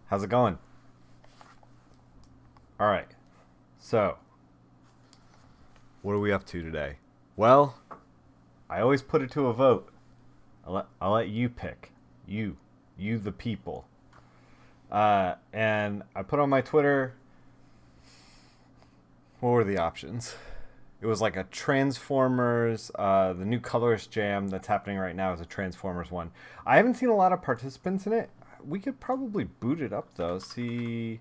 How's it going? All right. So, what are we up to today? Well, I always put it to a vote. I'll let you pick. You the people. And I put on my Twitter. What were the options? It was like a Transformers. The new colorist jam that's happening right now is a Transformers one. I haven't seen a lot of participants in it. We could probably boot it up though. See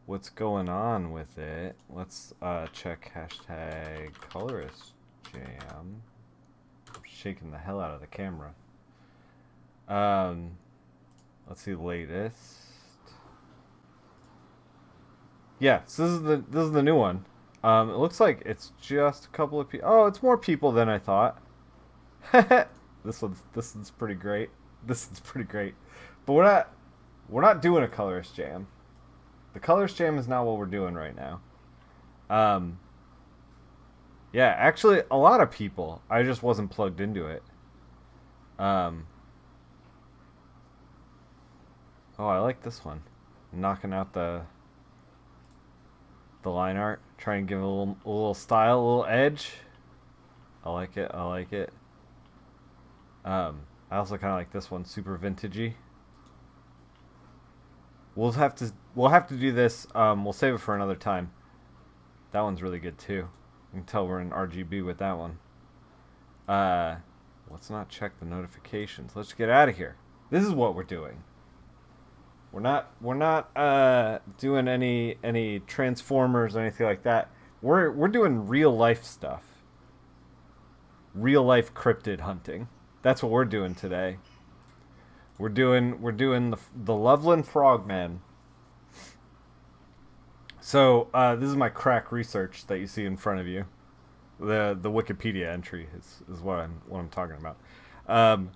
what's going on with it. Let's check hashtag colorist jam. I'm shaking the hell out of the camera. Let's see the latest. Yeah, so this is the new one. It looks like it's just a couple of people. Oh, it's more people than I thought. This one's pretty great. This is pretty great. But we're not doing a colorist jam. The colorist jam is not what we're doing right now. Um, yeah, actually, a lot of people. I just wasn't plugged into it. Um, oh, I like this one. Knocking out the line art. Try and give it a little style, a little edge. I like it. I like it. I also kind of like this one, super vintagey. We'll have to do this. We'll save it for another time. That one's really good too. You can tell we're in RGB with that one. Uh, let's not check the notifications. Let's get out of here. This is what we're doing. We're not doing any Transformers or anything like that. We're doing real life stuff. Real life cryptid hunting. That's what we're doing today. We're doing the Loveland Frogman. So this is my crack research that you see in front of you. The Wikipedia entry is what I'm talking about. Um,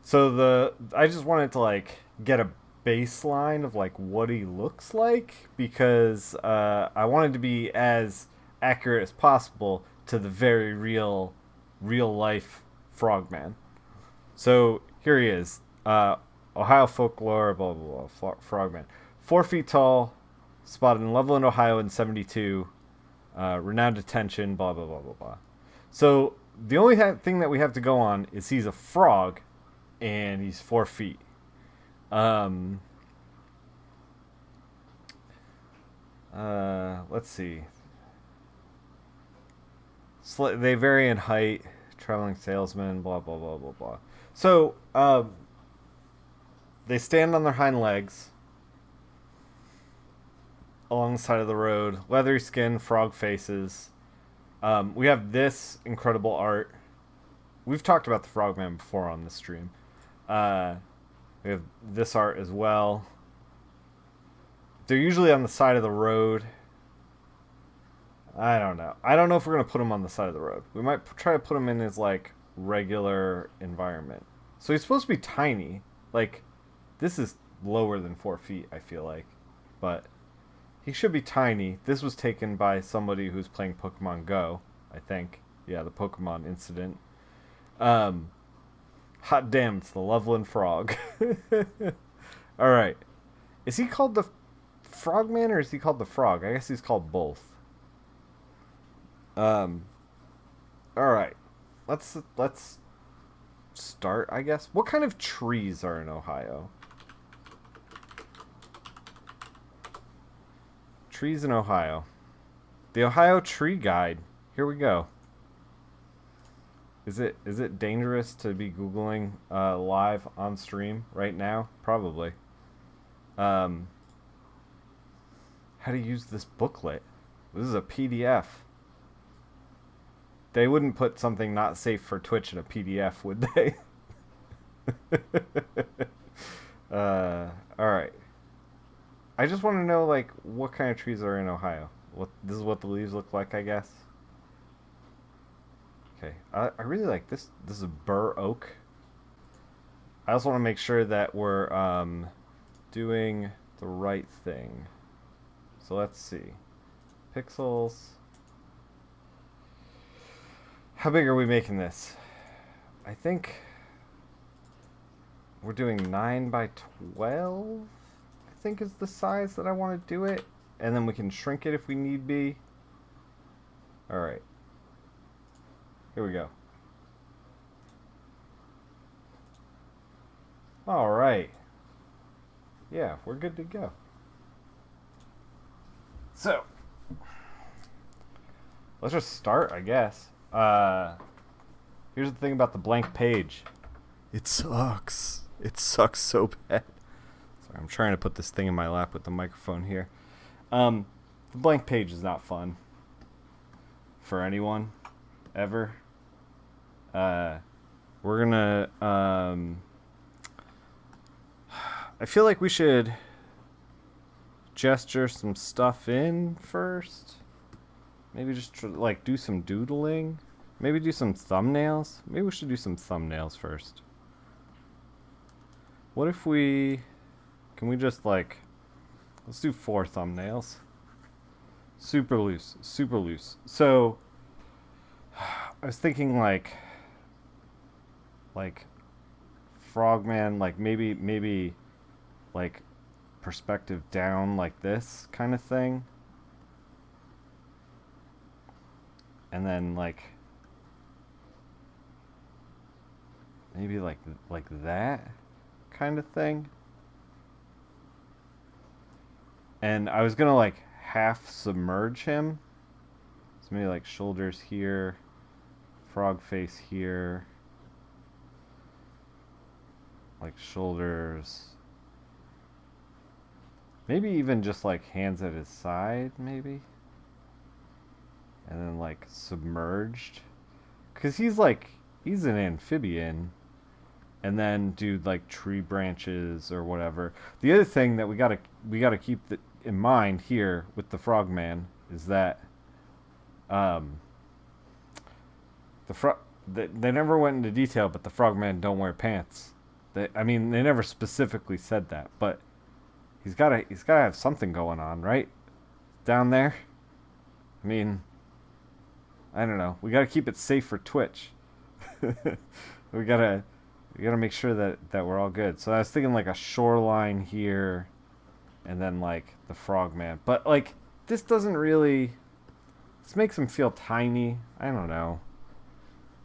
so I just wanted to like get a baseline of like what he looks like because I wanted to be as accurate as possible to the very real life Frogman. So here he is. Ohio folklore, blah blah blah. Frogman, 4 feet tall, spotted in Loveland, Ohio in '72. Renowned attention, blah blah blah blah blah. So the only thing that we have to go on is he's a frog, and he's 4 feet. Um. Let's see. They vary in height. Traveling salesman, blah blah blah blah blah. So, they stand on their hind legs along the side of the road. Leathery skin, frog faces. We have this incredible art. We've talked about the Frogman before on the stream. Uh, we have this art as well. They're usually on the side of the road. I don't know. I don't know if we're gonna put him on the side of the road. We might try to put him in his like regular environment. So he's supposed to be tiny. Like this is lower than 4 feet. I feel like, but he should be tiny. This was taken by somebody who's playing Pokemon Go. I think. Yeah, the Pokemon incident. Um, hot damn, it's the Loveland Frog. All right. Is he called the Frogman or is he called the Frog? I guess he's called both. Um, all right. Let's start, I guess. What kind of trees are in Ohio? Trees in Ohio. The Ohio Tree Guide. Here we go. Is it dangerous to be Googling live on stream right now? Probably. Um, how to use this booklet. This is a PDF. They wouldn't put something not safe for Twitch in a PDF, would they? All right. I just want to know like what kind of trees are in Ohio. This is what the leaves look like, I guess. Okay. I really like this. This is a bur oak. I also want to make sure that we're doing the right thing. So let's see. Pixels. How big are we making this? I think we're doing 9 by 12, I think is the size that I want to do it. And then we can shrink it if we need be. Alright. Here we go. Alright. Yeah, we're good to go. So, let's just start, I guess. Here's the thing about the blank page. It sucks. It sucks so bad. Sorry, I'm trying to put this thing in my lap with the microphone here. The blank page is not fun for anyone, ever. We're gonna, I feel like we should gesture some stuff in first. Maybe just like do some doodling. Maybe do some thumbnails. Maybe we should do some thumbnails first. What if we... Can we just like... Let's do 4 thumbnails. Super loose. Super loose. So... I was thinking like... Frogman, like maybe... Like... Perspective down like this kind of thing. And then like... Maybe like that kind of thing. And I was gonna like half submerge him. So maybe like shoulders here, frog face here, like shoulders. Maybe even just like hands at his side, maybe. And then like submerged. 'Cause he's an amphibian. And then do like tree branches or whatever. The other thing that we gotta keep in mind here with the Frogman is that they never went into detail, but the Frogmen don't wear pants. They never specifically said that, but he's gotta have something going on, right? Down there. I mean, I don't know. We gotta keep it safe for Twitch. we gotta make sure that we're all good. So I was thinking like a shoreline here, and then like the Frogman. But like this doesn't really. This makes him feel tiny. I don't know.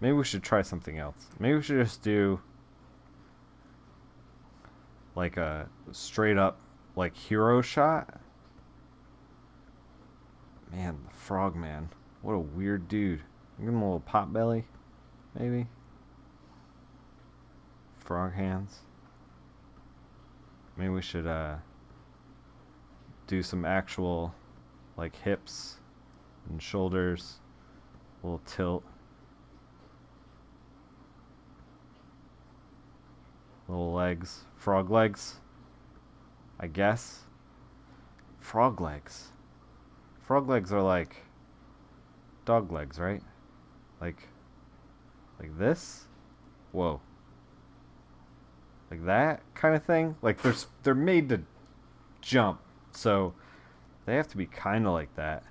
Maybe we should try something else. Maybe we should just do like a straight up like hero shot. Man, the Frogman. What a weird dude. Give him a little pot belly, maybe. Frog hands. Maybe we should do some actual like hips and shoulders, a little tilt, little legs, frog legs, I guess. Frog legs. Frog legs are like dog legs, right? Like this? Whoa. Like that kind of thing. Like they're made to jump, so they have to be kind of like that.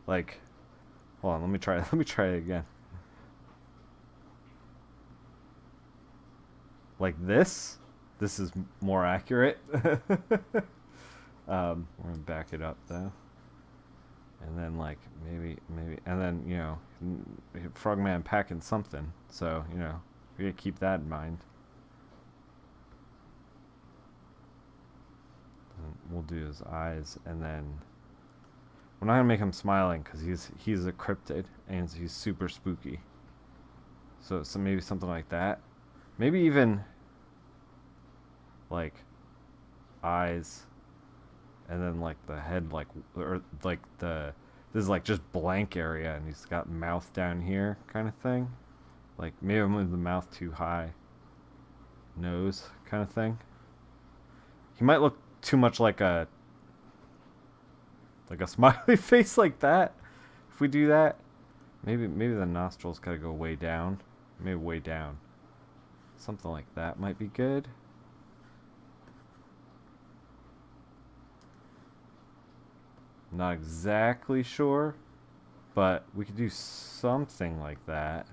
Like, hold on, let me try it again. Like this. This is more accurate. We're gonna back it up though, and then like maybe, and then Frogman packing something. So we gotta keep that in mind. We'll do his eyes, and then we're not gonna make him smiling because he's a cryptid and he's super spooky. So maybe something like that. Maybe even like eyes, and then like the head, this is like just blank area, and he's got mouth down here kind of thing. Like maybe I'm with the mouth too high. Nose kind of thing. He might look too much like a smiley face like that. If we do that, maybe the nostrils gotta go way down. Maybe way down. Something like that might be good. Not exactly sure, but we could do something like that.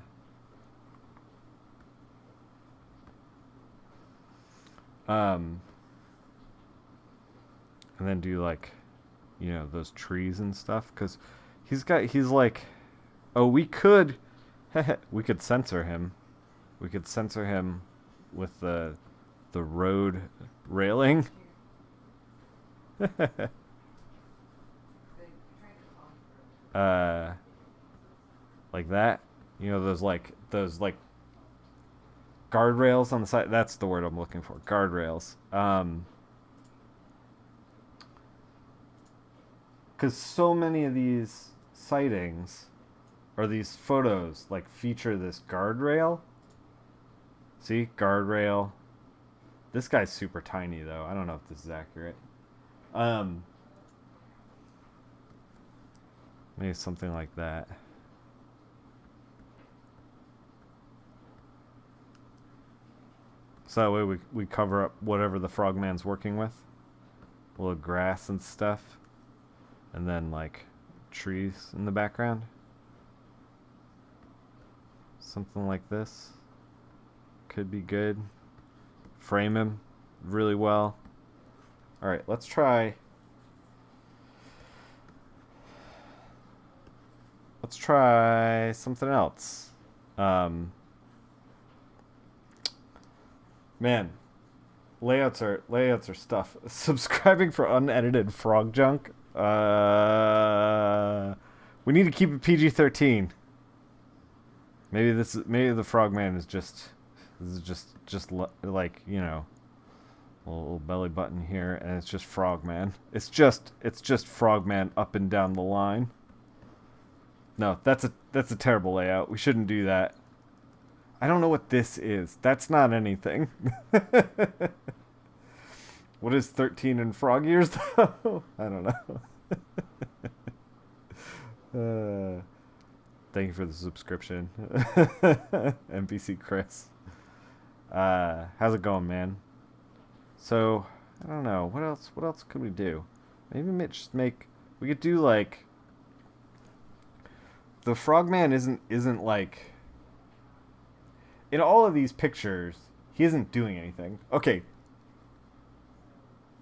Um, and then do like, you know, those trees and stuff. Because he's like, oh, we could censor him. We could censor him with the road railing. uh, like that. You know, those guardrails on the side. That's the word I'm looking for. Guardrails. Because so many of these sightings or these photos like feature this guardrail. See, guardrail. This guy's super tiny though. I don't know if this is accurate. Maybe something like that. So that way we cover up whatever the frogman's working with. A little grass and stuff. And then like trees in the background. Something like this. Could be good. Frame him really well. Alright, let's try. Let's try something else. Man, layouts are stuff. Subscribing for unedited frog junk. We need to keep it PG-13. Maybe the Frogman is just like, you know, a little belly button here, and it's just Frogman. It's just Frogman up and down the line. No, that's a terrible layout. We shouldn't do that. I don't know what this is. That's not anything. What is 13 in frog years, though? I don't know. Thank you for the subscription. NPC Chris. How's it going, man? So, I don't know. What else could we do? Maybe we could do like the Frogman isn't like in all of these pictures, he isn't doing anything. Okay.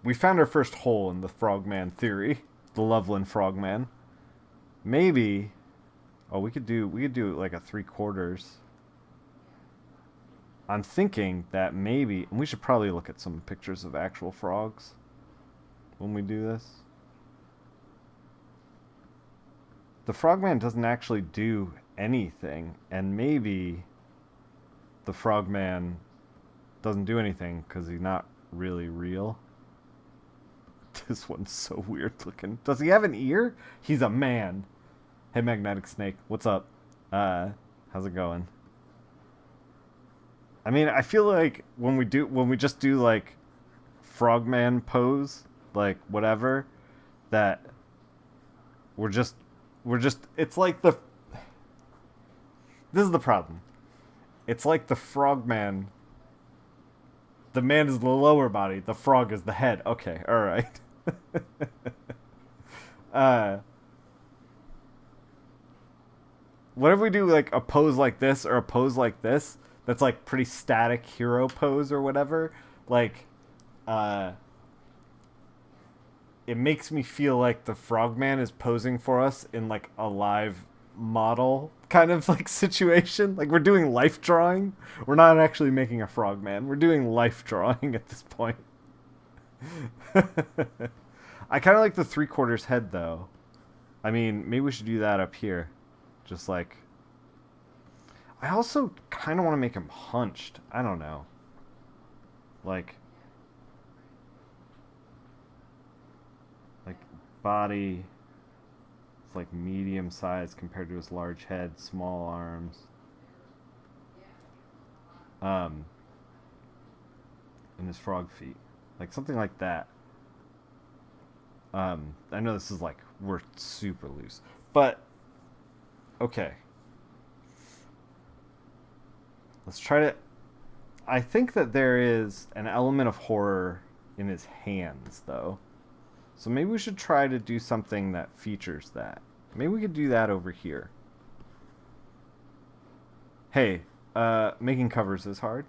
We found our first hole in the Frogman theory, the Loveland Frogman. Maybe we could do like a 3/4. I'm thinking that maybe, and we should probably look at some pictures of actual frogs when we do this. The Frogman doesn't actually do anything, and maybe the Frogman doesn't do anything because he's not really real. This one's so weird looking. Does he have an ear? He's a man. Hey, Magnetic Snake, what's up? How's it going? I mean, I feel like when we just do like Frogman pose, like whatever, that we're just it's like this is the problem. It's like the Frogman. The man is the lower body, the frog is the head. Okay, all right. What if we do like a pose like this or a pose like this? That's like pretty static hero pose or whatever. Like, it makes me feel like the Frogman is posing for us in like a live model kind of like situation. Like we're doing life drawing. We're not actually making a Frogman. We're doing life drawing at this point. I kind of like the 3/4 head though. I mean, maybe we should do that up here. Just like, I also kind of want to make him hunched. I don't know. Like body, it's like medium size compared to his large head, small arms. And his frog feet. Like something like that. I know this is like, we're super loose. But, okay. Let's try to... I think that there is an element of horror in his hands, though. So maybe we should try to do something that features that. Maybe we could do that over here. Hey, making covers is hard.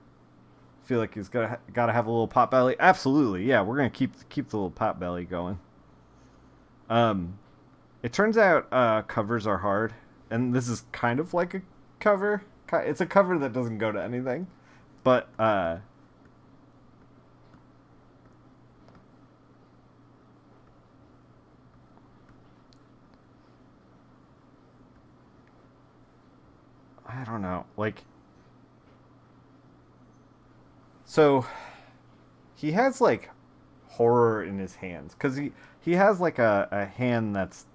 feel like he's gotta have a little pot belly. Absolutely, yeah. We're gonna keep the little pot belly going. Um, it turns out covers are hard, and this is kind of like a cover. It's a cover that doesn't go to anything, but I don't know. Like, so he has like horror in his hands because he has like a hand that's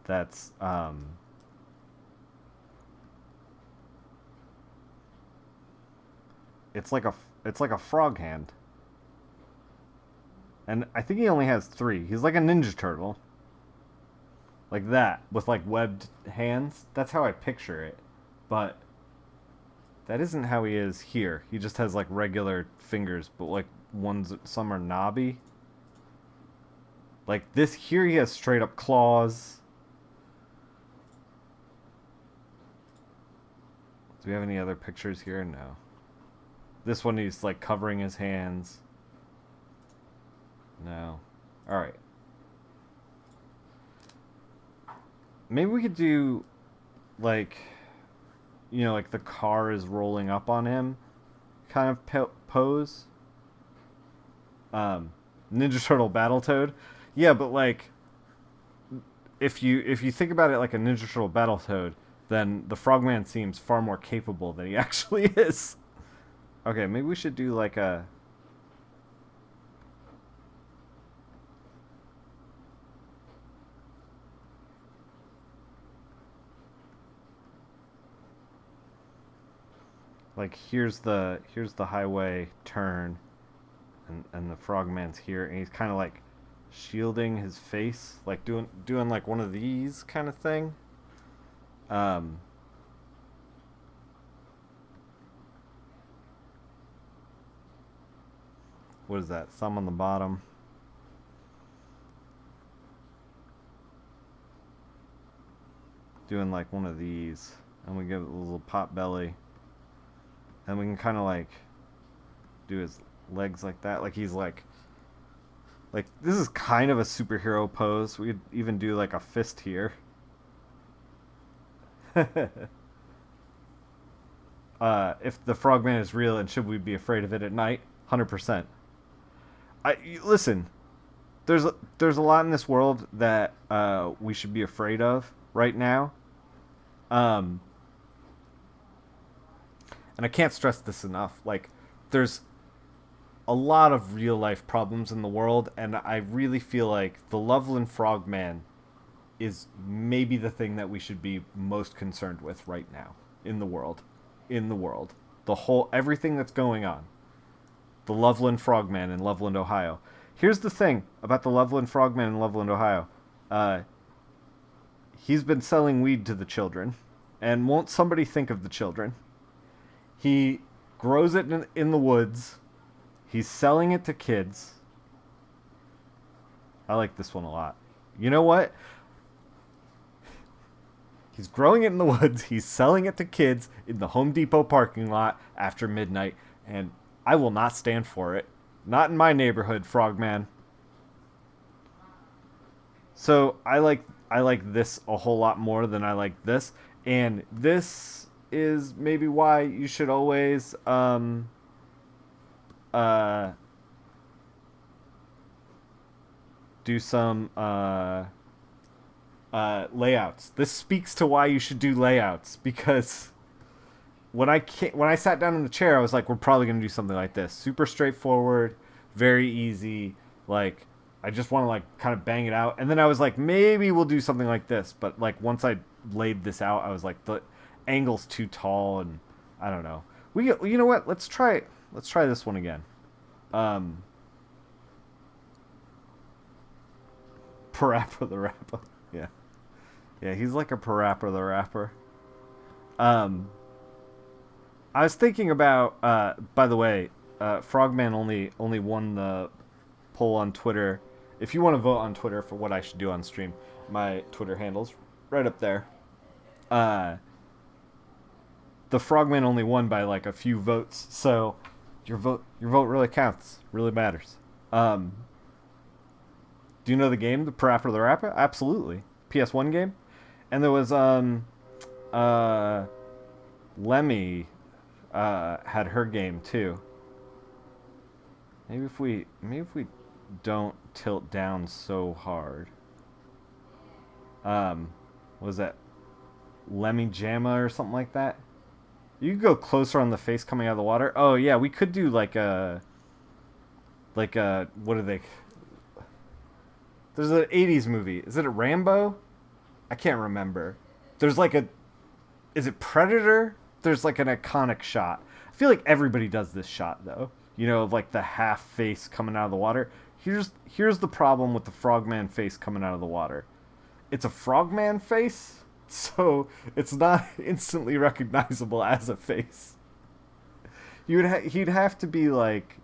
it's like a frog hand, and I think he only has three. He's like a ninja turtle, like that with like webbed hands. That's how I picture it, but that isn't how he is here. He just has like regular fingers, but like some are knobby. Like this here, he has straight up claws. Do we have any other pictures here? No. This one, he's like covering his hands. No. Alright. Maybe we could do like, you know, like the car is rolling up on him kind of pose. Ninja Turtle Battletoad. Yeah, but like if you think about it like a Ninja Turtle Battletoad, then the Frogman seems far more capable than he actually is. Okay, maybe we should do like a like here's the highway turn, and the Frogman's here, and he's kind of like shielding his face, like doing like one of these kind of thing. What is that? Thumb on the bottom. Doing like one of these, and we give it a little pot belly, and we can kind of like do his legs like that, like he's like this is kind of a superhero pose. We could even do like a fist here. If the Frogman is real, and should we be afraid of it at night? 100%. Listen. There's a lot in this world that we should be afraid of right now. And I can't stress this enough. Like, there's a lot of real life problems in the world, and I really feel like the Loveland Frogman is maybe the thing that we should be most concerned with right now in the world. The whole everything that's going on. The Loveland Frogman in Loveland, Ohio. Here's the thing about the Loveland Frogman in Loveland, Ohio. He's been selling weed to the children, and won't somebody think of the children? He grows it in the woods. He's selling it to kids. I like this one a lot. You know what? He's growing it in the woods. He's selling it to kids in the Home Depot parking lot after midnight, and I will not stand for it. Not in my neighborhood, Frogman. So I like this a whole lot more than I like this, and this is maybe why you should always do some layouts. This speaks to why you should do layouts, because when I sat down in the chair, I was like, we're probably going to do something like this. Super straightforward, very easy. Like, I just want to like kind of bang it out. And then I was like, maybe we'll do something like this. But like once I laid this out, I was like, the angle's too tall, and I don't know. You know what? Let's try this one again. Parappa the Rapper. Yeah. Yeah, he's like a Parappa the Rapper. I was thinking about, by the way, Frogman only won the poll on Twitter. If you want to vote on Twitter for what I should do on stream, my Twitter handle's right up there. The Frogman only won by like a few votes, so Your vote really counts. Really matters. Um, do you know the game, the Parappa the Rapper? Absolutely. PS1 game. And there was uh Lemmy had her game too. Maybe if we don't tilt down so hard. Was that Lemmy Jamma or something like that? You could go closer on the face coming out of the water. Oh yeah, we could do like a what are they? There's an '80s movie. Is it a Rambo? I can't remember. There's like a, is it Predator? There's like an iconic shot. I feel like everybody does this shot though. You know, like the half face coming out of the water. Here's the problem with the frogman face coming out of the water. It's a frogman face, so it's not instantly recognizable as a face. He'd have to be like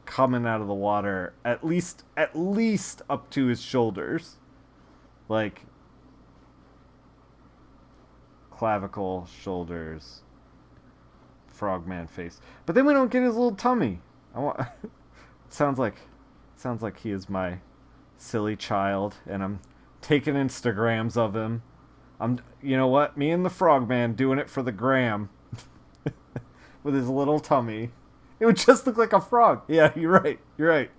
coming out of the water at least up to his shoulders, like clavicle, shoulders, frogman face. But then we don't get his little tummy. I want. sounds like sounds like he is my silly child, and I'm taking Instagrams of him. You know what? Me and the frogman doing it for the gram with his little tummy. It would just look like a frog. Yeah, you're right. You're right.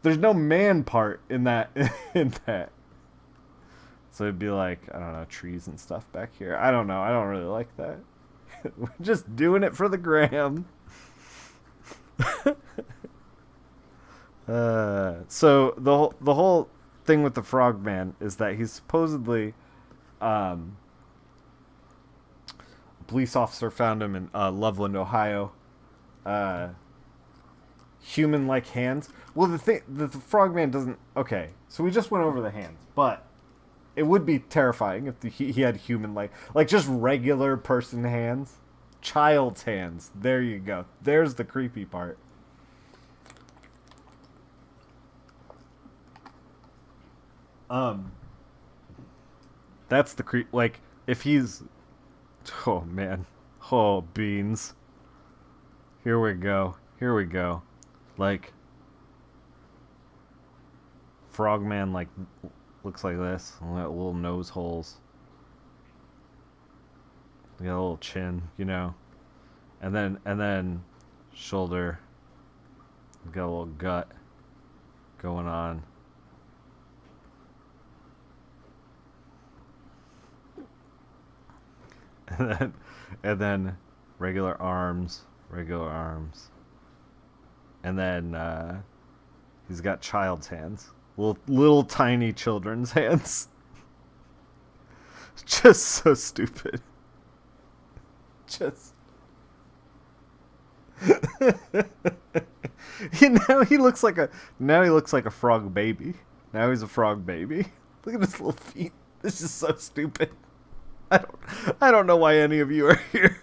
There's no man part in that in that. So it'd be like, I don't know, trees and stuff back here. I don't know. I don't really like that. We're just doing it for the gram. So the whole thing with the frogman is that he's supposedly a police officer found him in Loveland, Ohio. Human-like hands. Well, the frogman doesn't. Okay, so we just went over the hands, but it would be terrifying if he had human-like just regular person hands, child's hands. There you go. There's the creepy part. That's the creep. Like if he's, oh man, oh beans. Here we go. Here we go. Like frogman looks like this. Little nose holes. Got a little chin, you know. And then shoulder. Got a little gut going on. And then regular arms. And then he's got child's hands. Little tiny children's hands. Just so stupid. Just now he looks like a frog baby. Now he's a frog baby. Look at his little feet. This is so stupid. I don't know why any of you are here.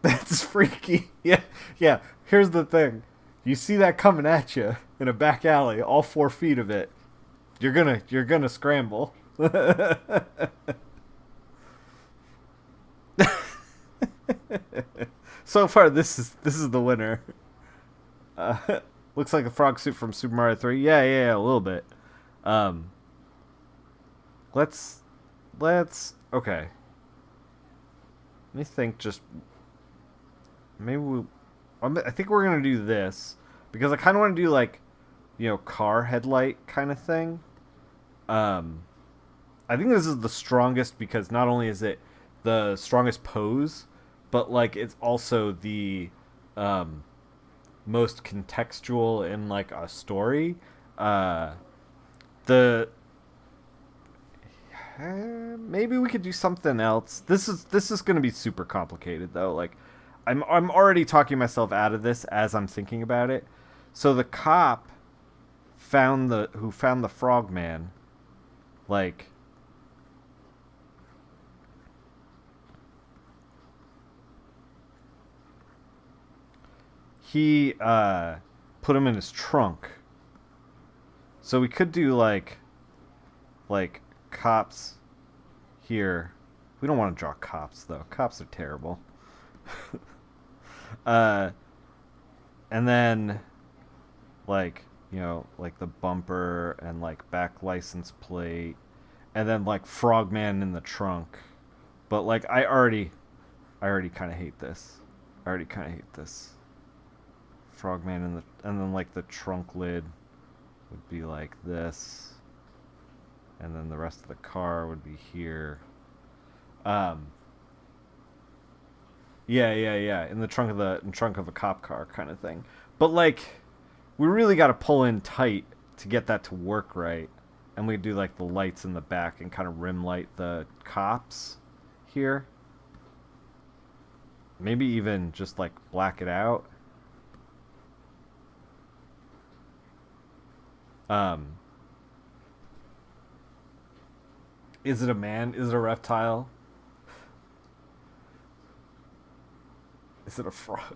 That's freaky. Yeah. Here's the thing. You see that coming at you in a back alley, all 4 feet of it. You're gonna scramble. So far, this is the winner. Looks like a frog suit from Super Mario 3. Yeah, a little bit. Let's okay. Let me think. Just maybe I think we're gonna do this because I kind of want to do like, car headlight kind of thing. I think this is the strongest because not only is it the strongest pose, but like it's also the most contextual in like a story. Maybe we could do something else. This is going to be super complicated though. Like I'm already talking myself out of this as I'm thinking about it. So the cop who found the frogman, like he put him in his trunk. So we could do like like cops here. We don't want to draw cops though. Cops are terrible. And then like, you know, like the bumper and like back license plate, and then like Frogman in the trunk. But like I already kind of hate this. I already kind of hate this. Frogman in the, and then like the trunk lid would be like this, and then the rest of the car would be here. Yeah. In the trunk of a cop car kind of thing. But like, we really got to pull in tight to get that to work right. And we do like the lights in the back and kind of rim light the cops here. Maybe even just like black it out. Is it a man? Is it a reptile? Is it a frog?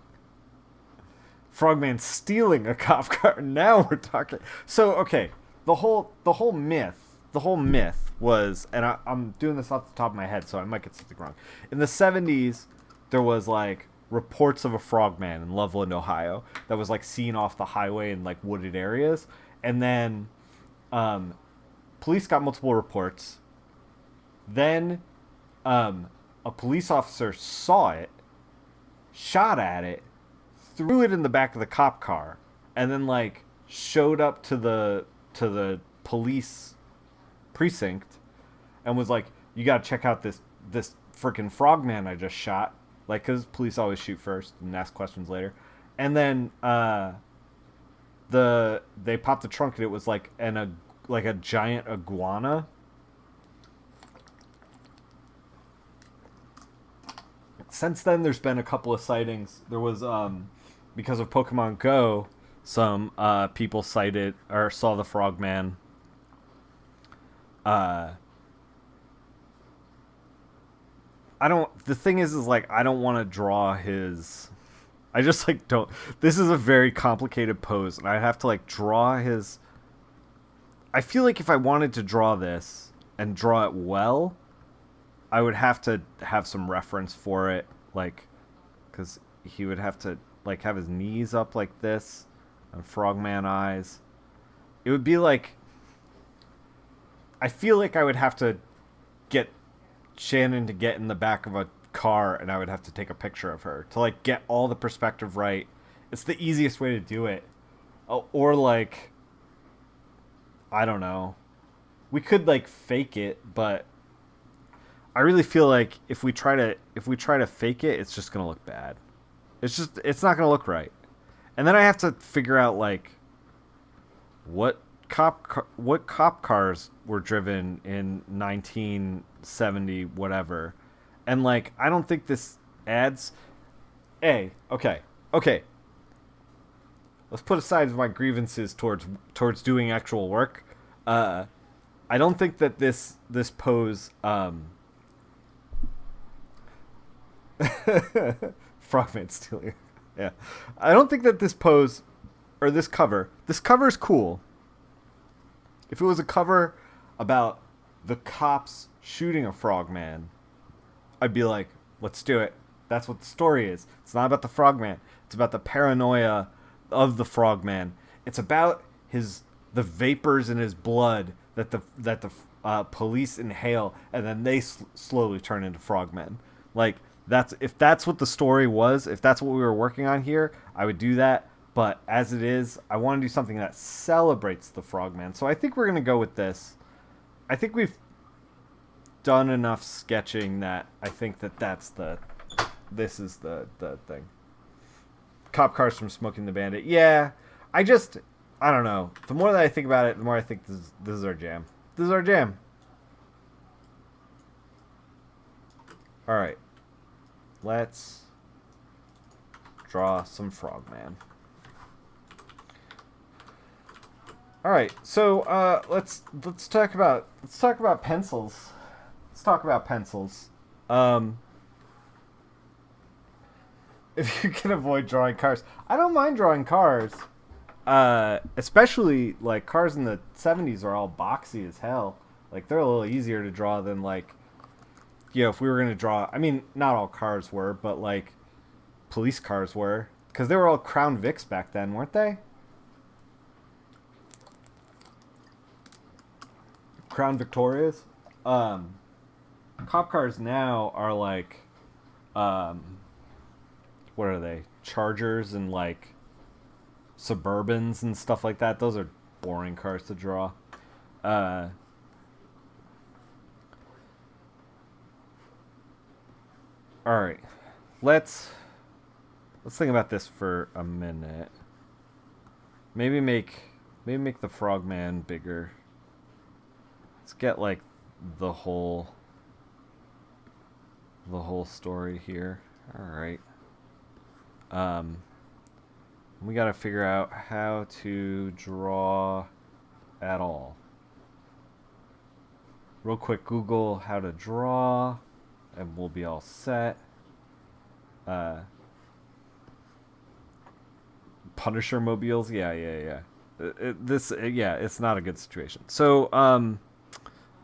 Frogman stealing a cop car. Now we're talking. So okay, the whole myth was, and I'm doing this off the top of my head, so I might get something wrong. In the 70s, there was like reports of a frogman in Loveland, Ohio, that was like seen off the highway in like wooded areas, and then police got multiple reports. Then a police officer saw it, shot at it, threw it in the back of the cop car, and then like showed up to the police precinct and was like, "You gotta check out this freaking frogman I just shot." Like, because police always shoot first and ask questions later. And then they popped the trunk and it was like a giant iguana. Since then, there's been a couple of sightings. There was, because of Pokemon Go, some people sighted or saw the frogman. The thing is like, I don't want to draw his, I just like don't, this is a very complicated pose, and I have to like draw his, I feel like if I wanted to draw this and draw it well, I would have to have some reference for it, like, because he would have to like have his knees up like this and frogman eyes. It would be like, I feel like I would have to get Shannon to get in the back of a car, and I would have to take a picture of her to like get all the perspective right. It's the easiest way to do it. Or like, I don't know, we could like fake it, but I really feel like if we try to fake it, it's just gonna look bad. It's not gonna look right. And then I have to figure out like what cop cars were driven in 1970 whatever, and like I don't think this adds. Okay. Let's put aside my grievances towards doing actual work. I don't think that this pose Frogman stealing. Yeah. I don't think that this pose or this cover is cool. If it was a cover about the cops shooting a frogman, I'd be like, let's do it. That's what the story is. It's not about the frogman. It's about the paranoia of the frogman. It's about the vapors in his blood that the police inhale, and then they slowly turn into frogmen. Like, if that's what the story was, if that's what we were working on here, I would do that. But as it is, I want to do something that celebrates the frogman. So I think we're going to go with this. I think we've done enough sketching that I think this is the thing. Cop cars from Smoking the Bandit. Yeah, I don't know. The more that I think about it, the more I think this is our jam. This is our jam. All right. Let's draw some frogman. All right, so let's talk about pencils. Let's talk about pencils. If you can avoid drawing cars, I don't mind drawing cars. Especially like cars in the 70s are all boxy as hell. Like they're a little easier to draw than like, if we were gonna draw. I mean, not all cars were, but like police cars were, because they were all Crown Vics back then, weren't they? Crown Victorias. Cop cars now are like, what are they? Chargers and like Suburbans and stuff like that. Those are boring cars to draw. All right, let's think about this for a minute. Maybe make the Frogman bigger. Let's get like the whole story here. All right. We got to figure out how to draw at all. Real quick, Google how to draw, and we'll be all set. Punisher mobiles, yeah. It's not a good situation. So,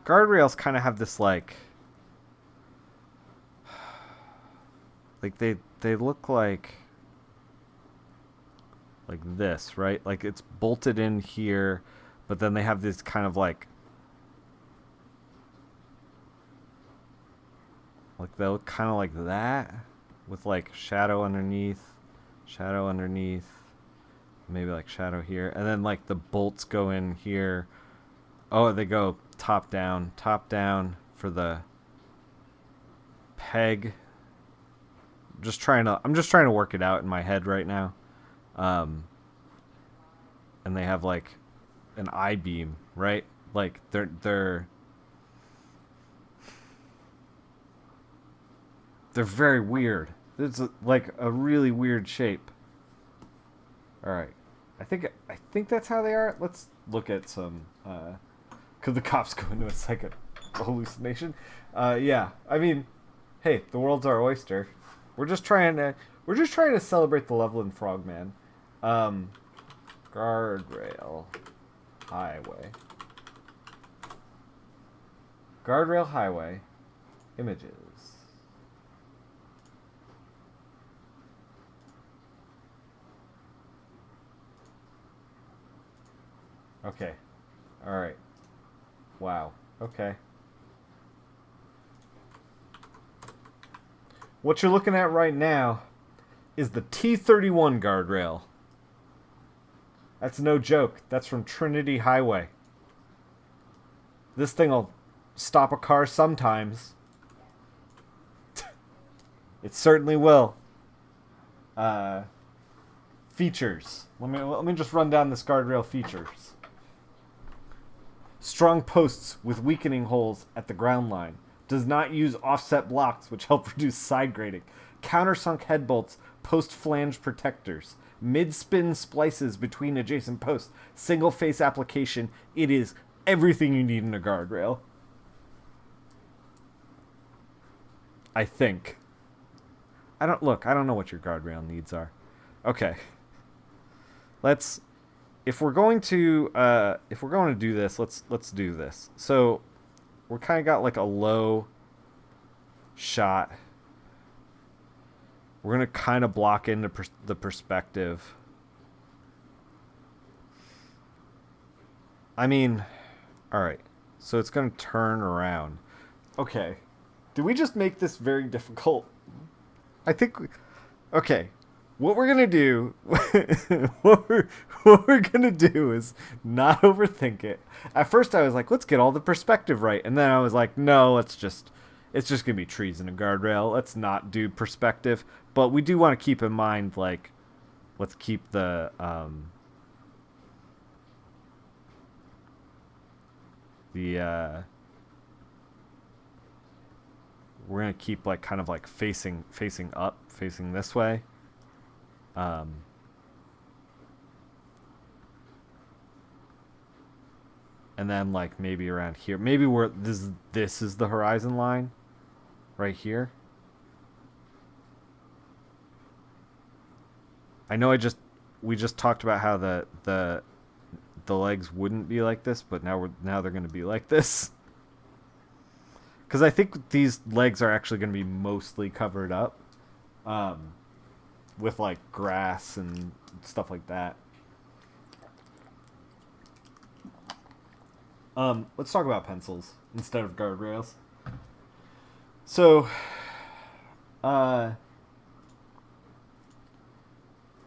guardrails kind of have this like they look like this, right? Like it's bolted in here, but then they have this kind of like they look kind of like that, with like shadow underneath, maybe like shadow here, and then like the bolts go in here. Oh, they go top down for the peg. I'm just trying to work it out in my head right now. And they have like an I-beam, right? Like they're very weird. It's like a really weird shape. All right, I think that's how they are. Let's look at some. Could the cops go into a second hallucination? Yeah. I mean, hey, the world's our oyster. We're just trying to celebrate the Loveland Frogman. Guardrail highway. Guardrail highway. Images. Okay. All right. Wow. Okay. What you're looking at right now is the T31 guardrail. That's no joke. That's from Trinity Highway. This thing will stop a car sometimes. It certainly will. Features. Let me just run down this guardrail features. Strong posts with weakening holes at the ground line. Does not use offset blocks, which help reduce side grading. Countersunk head bolts, post flange protectors. Mid-spin splices between adjacent posts. Single face application. It is everything you need in a guardrail. I think. I don't know what your guardrail needs are. Okay. If we're going to do this, let's do this. So we're kind of got like a low shot. We're going to kind of block into the perspective. I mean, all right. So it's going to turn around. Okay. Did we just make this very difficult? I think okay. What we're going to do what we're going to do is not overthink it. At first I was like, let's get all the perspective right. And then I was like, no, it's just going to be trees and a guardrail. Let's not do perspective. But we do want to keep in mind, like, let's keep the we're going to keep like kind of like facing up, facing this way. And then like maybe around here, maybe we're this is the horizon line right here. I know we just talked about how the legs wouldn't be like this, but now they're going to be like this. because I think these legs are actually going to be mostly covered up, with like grass and stuff like that. Let's talk about pencils instead of guardrails. So,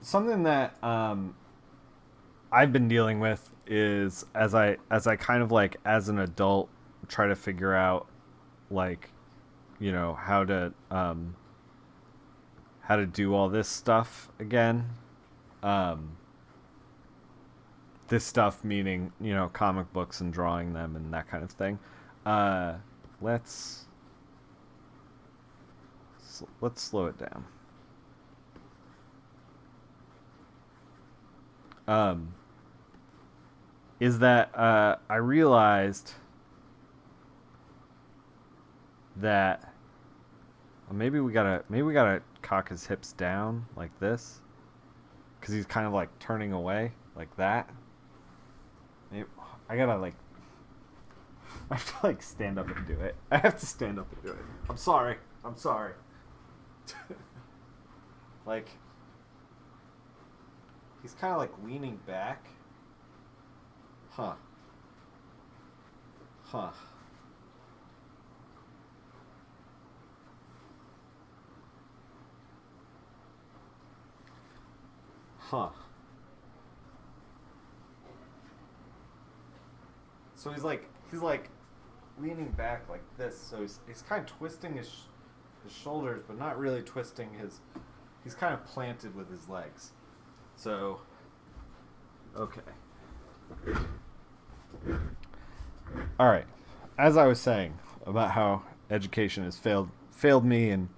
something that I've been dealing with is as I kind of like as an adult try to figure out like how to do all this stuff again. This stuff meaning comic books and drawing them and that kind of thing. Let's slow it down. Is that I realized that maybe we gotta cock his hips down like this, because he's kind of like turning away like that. Maybe, I gotta like I have to like stand up and do it. I have to stand up and do it. I'm sorry. Like he's kind of like leaning back. Huh. So he's like leaning back like this. So he's kind of twisting his shoulders, but not really twisting his. He's kind of planted with his legs. So, okay. All right. As I was saying about how education has failed me and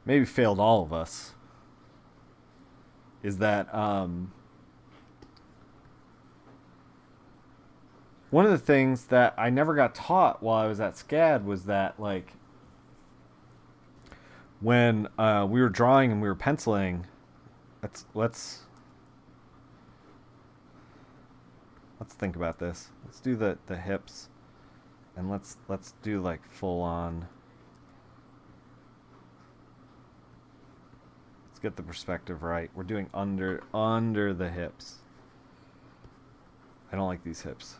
maybe failed all of us, is that one of the things that I never got taught while I was at SCAD was that like when we were drawing and we were penciling, let's think about this. Let's do the hips, and let's do like full on. Let's get the perspective right. We're doing under the hips. I don't like these hips.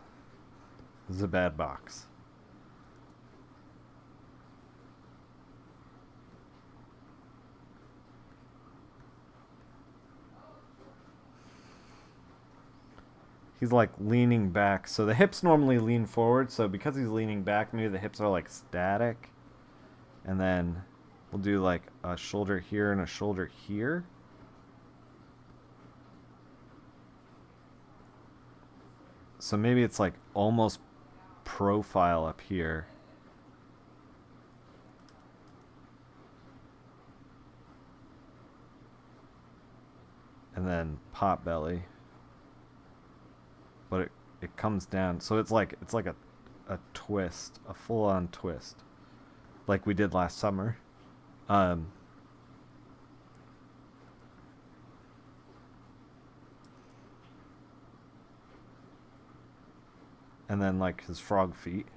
This is a bad box. He's like leaning back. So the hips normally lean forward. So because he's leaning back, maybe the hips are like static. And then we'll do like a shoulder here and a shoulder here. So maybe it's like almost profile up here. And then pot belly. But it comes down. So it's like a twist, a full on twist. Like we did last summer. And then like his frog feet.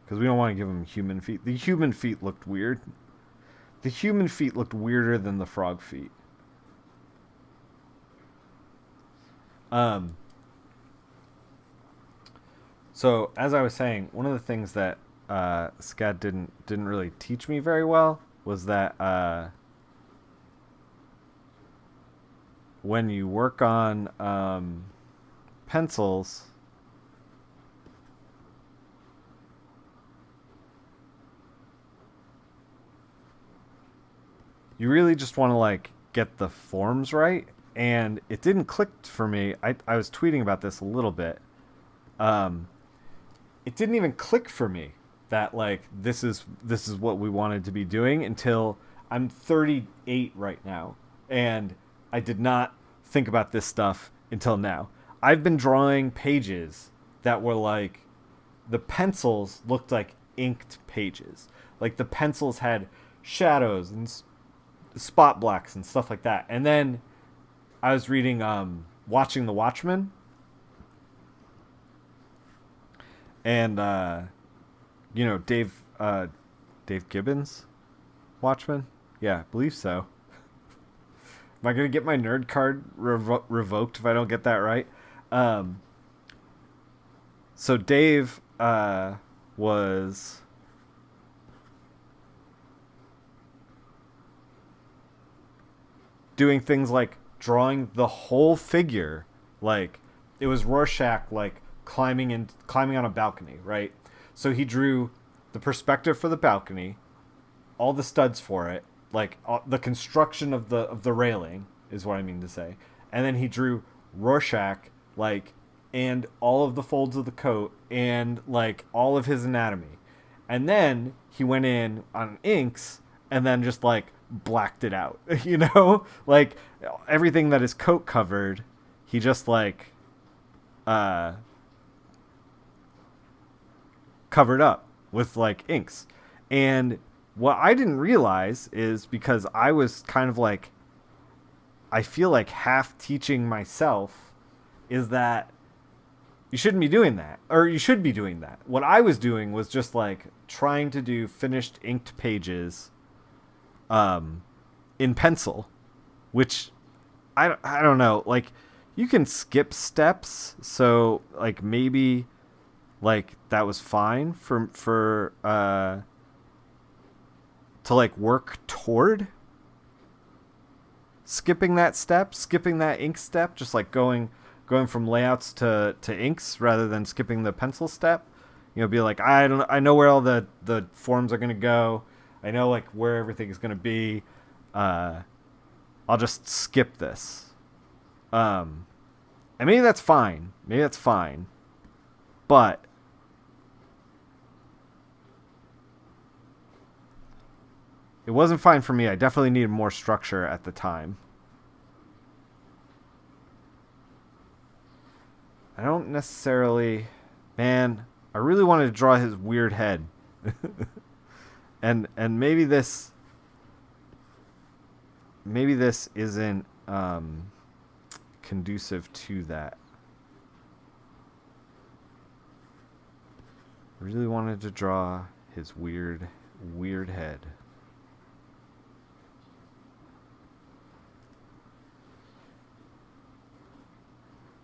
Because we don't want to give him human feet. The human feet looked weird. The human feet looked weirder than the frog feet. So as I was saying, one of the things that SCAD didn't really teach me very well was that when you work on pencils, you really just want to like get the forms right. And it didn't click for me. I was tweeting about this a little bit. It didn't even click for me that like this is what we wanted to be doing until I'm 38 right now, and I did not think about this stuff until now. I've been drawing pages that were like the pencils looked like inked pages. Like the pencils had shadows and spot blacks and stuff like that. And then I was reading Watching the Watchmen. And Dave Gibbons, Watchmen. Yeah, I believe so. Am I gonna get my nerd card revoked if I don't get that right? Um, so Dave was doing things like drawing the whole figure, like it was Rorschach like climbing on a balcony, right? So he drew the perspective for the balcony, all the studs for it, like the construction of the railing is what I mean to say, and then he drew Rorschach like and all of the folds of the coat and like all of his anatomy, and then he went in on inks and then just like blacked it out, like everything that his coat covered, he just like uh covered up with like inks. And what I didn't realize is because I was kind of like, I feel like half teaching myself is that you shouldn't be doing that, or you should be doing that. What I was doing was just like trying to do finished inked pages in pencil, which I don't know, like you can skip steps, so like maybe like that was fine for to like work toward skipping that ink step, just like going from layouts to inks rather than skipping the pencil step. Be like, I know where all the forms are gonna go. I know like where everything is gonna be. I'll just skip this. And maybe that's fine. But it wasn't fine for me. I definitely needed more structure at the time. I don't necessarily... Man, I really wanted to draw his weird head. and maybe this isn't conducive to that. I really wanted to draw his weird head.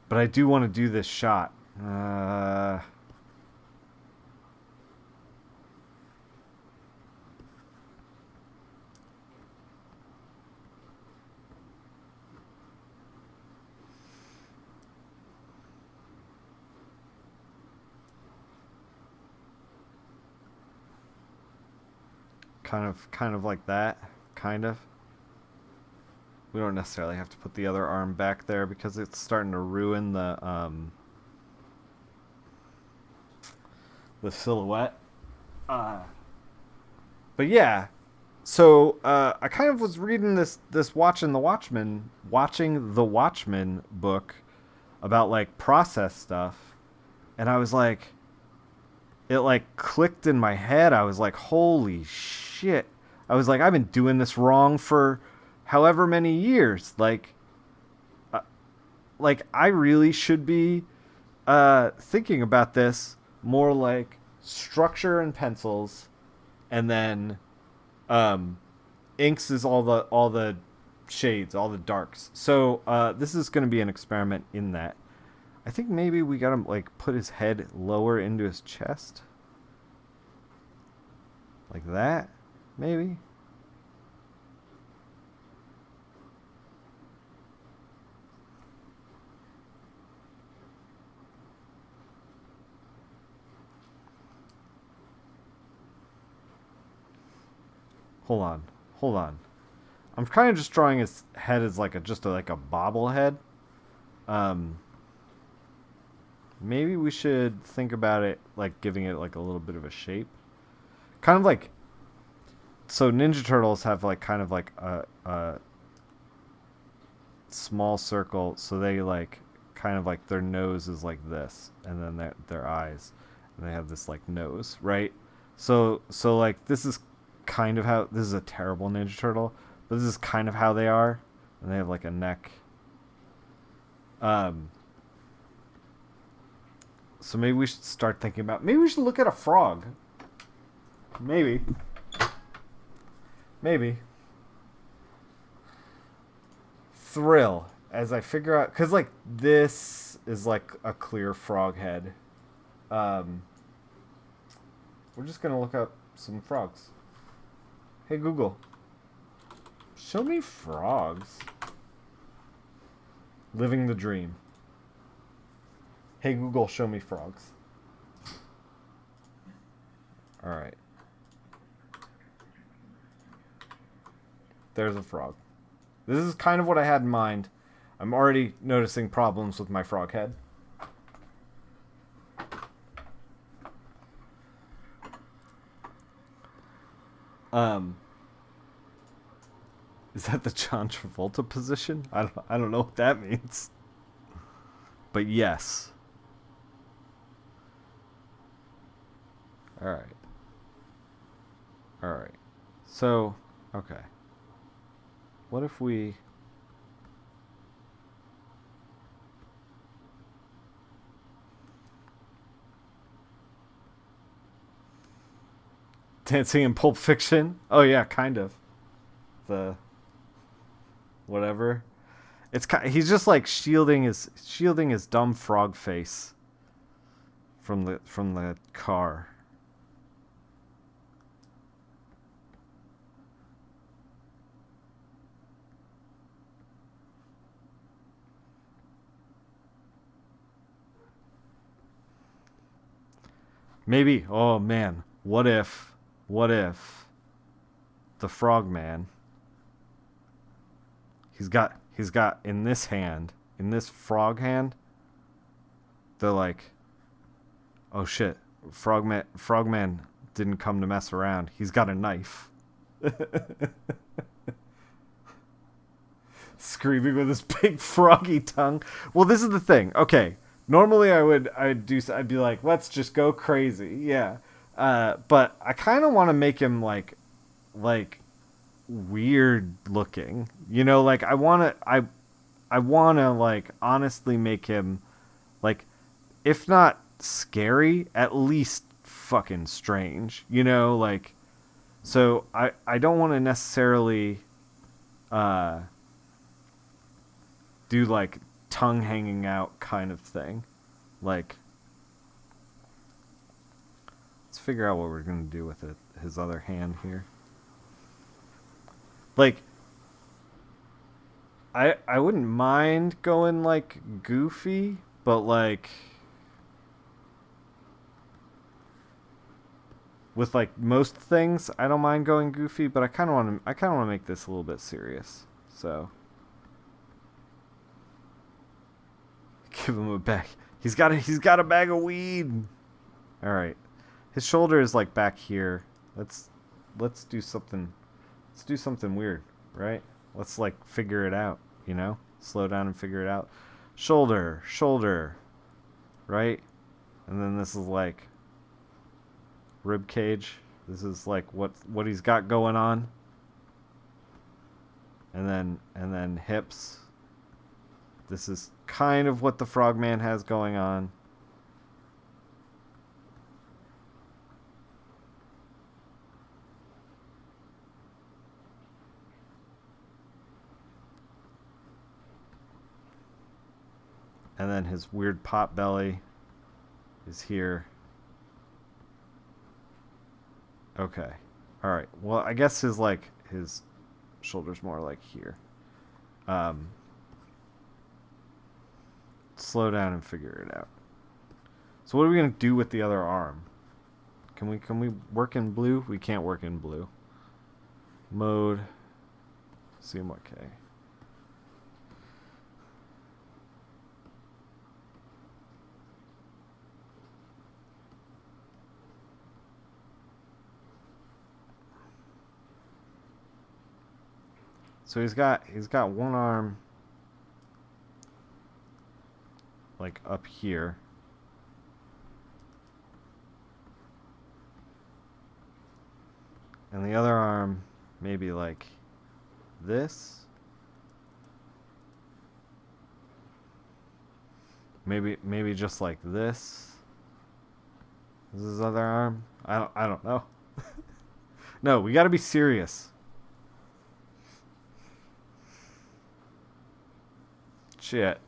But I do want to do this shot. Kind of like that. Kind of. We don't necessarily have to put the other arm back there because it's starting to ruin the silhouette. But yeah, so I kind of was reading this watching the Watchmen book about like process stuff, and I was like, it like clicked in my head. I was like, holy shit! I was like, I've been doing this wrong for however many years. Like I really should be thinking about this more like structure and pencils, and then inks is all the shades, all the darks. So this is going to be an experiment in that. I think maybe we gotta like put his head lower into his chest, like that, maybe. Hold on. I'm kind of just drawing his head as like a bobblehead. Maybe we should think about it like giving it like a little bit of a shape, kind of like. So Ninja Turtles have like kind of like a small circle, so they like kind of like their nose is like this, and then their eyes, and they have this like nose, right? So like this is kind of how, this is a terrible Ninja Turtle, but this is kind of how they are, and they have like a neck. So maybe we should start thinking about... Maybe we should look at a frog. Maybe. Maybe. Thrill. As I figure out... Because, like, this is, like, a clear frog head. We're just going to look up some frogs. Hey, Google. Show me frogs. Living the dream. Hey, Google, show me frogs. Alright. There's a frog. This is kind of what I had in mind. I'm already noticing problems with my frog head. Is that the John Travolta position? I don't know what that means. But yes. Alright. Alright. So, okay. What if we... Dancing in Pulp Fiction? Oh yeah, kind of. The... Whatever. It's he's just like shielding his dumb frog face from the car. Maybe, oh man, what if the Frogman, he's got in this hand, in this frog hand, they're like, oh shit, Frogman didn't come to mess around. He's got a knife. Screaming with his big froggy tongue. Well, this is the thing. Okay. Normally I'd be like, let's just go crazy. Yeah. But I kind of want to make him like weird looking. You know, like I want to like honestly make him like, if not scary, at least fucking strange. You know, like, so I don't want to necessarily do like tongue hanging out kind of thing. Like, let's figure out what we're gonna do with it. His other hand here. Like, I wouldn't mind going like goofy, but like with like most things, I don't mind going goofy, but I kind of want to make this a little bit serious. So give him a bag. He's got a bag of weed. All right. His shoulder is like back here. Let's do something. Let's do something weird, right? Let's like figure it out, you know? Slow down and figure it out. Shoulder, right? And then this is like rib cage. This is like what he's got going on. And then hips. This is kind of what the Frogman has going on. And then his weird pot belly is here. Okay. All right. Well, I guess his shoulder's more like here. Slow down and figure it out. So what are we gonna do with the other arm? Can we work in blue? We can't work in blue. Mode. CMYK. So he's got one arm like up here. And the other arm maybe like this. Maybe just like this. Is his other arm? I don't know. No, we gotta be serious. Shit.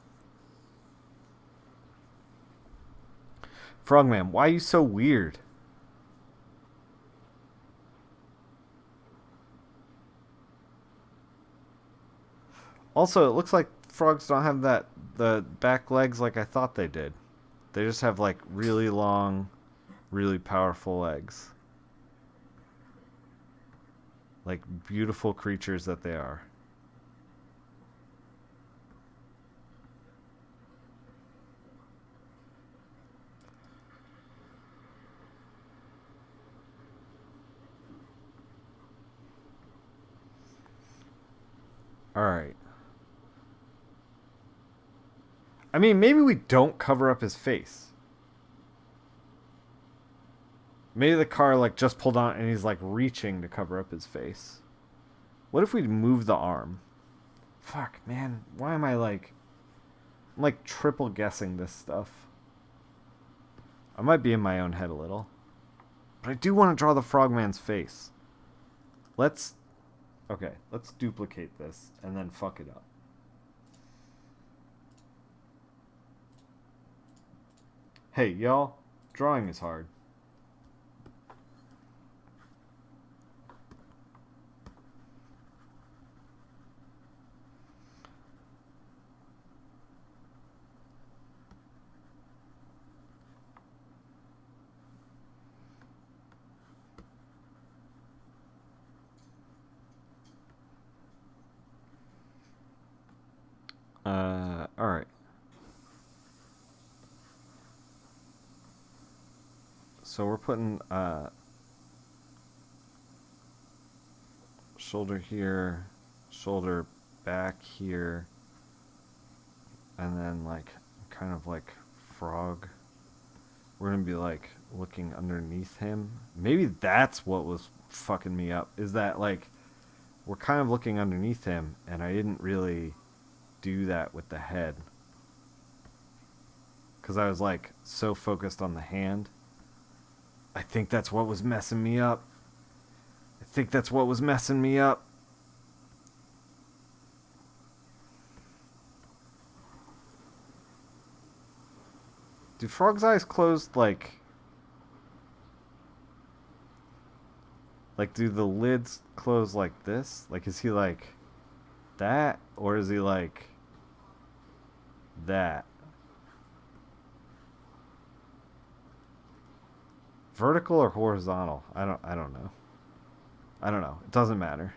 Frogman, why are you so weird? Also, it looks like frogs don't have the back legs like I thought they did. They just have like really long, really powerful legs. Like beautiful creatures that they are. Alright. I mean, maybe we don't cover up his face. Maybe the car like just pulled on and he's like reaching to cover up his face. What if we move the arm? Fuck, man. Why am I like... I'm like triple guessing this stuff. I might be in my own head a little. But I do want to draw the frogman's face. Let's... Okay, let's duplicate this and then fuck it up. Hey, y'all. Drawing is hard. Alright. So we're putting, shoulder here, shoulder back here, and then, like, kind of like frog. We're gonna be, like, looking underneath him. Maybe that's what was fucking me up, is that, like, we're kind of looking underneath him, and I didn't really do that with the head. Because I was, like, so focused on the hand. I think that's what was messing me up. I think that's what was messing me up. Do Frog's eyes close, like... Like, do the lids close like this? Like, is he like that? Or is he like that? Vertical or horizontal? I don't know. I don't know. It doesn't matter.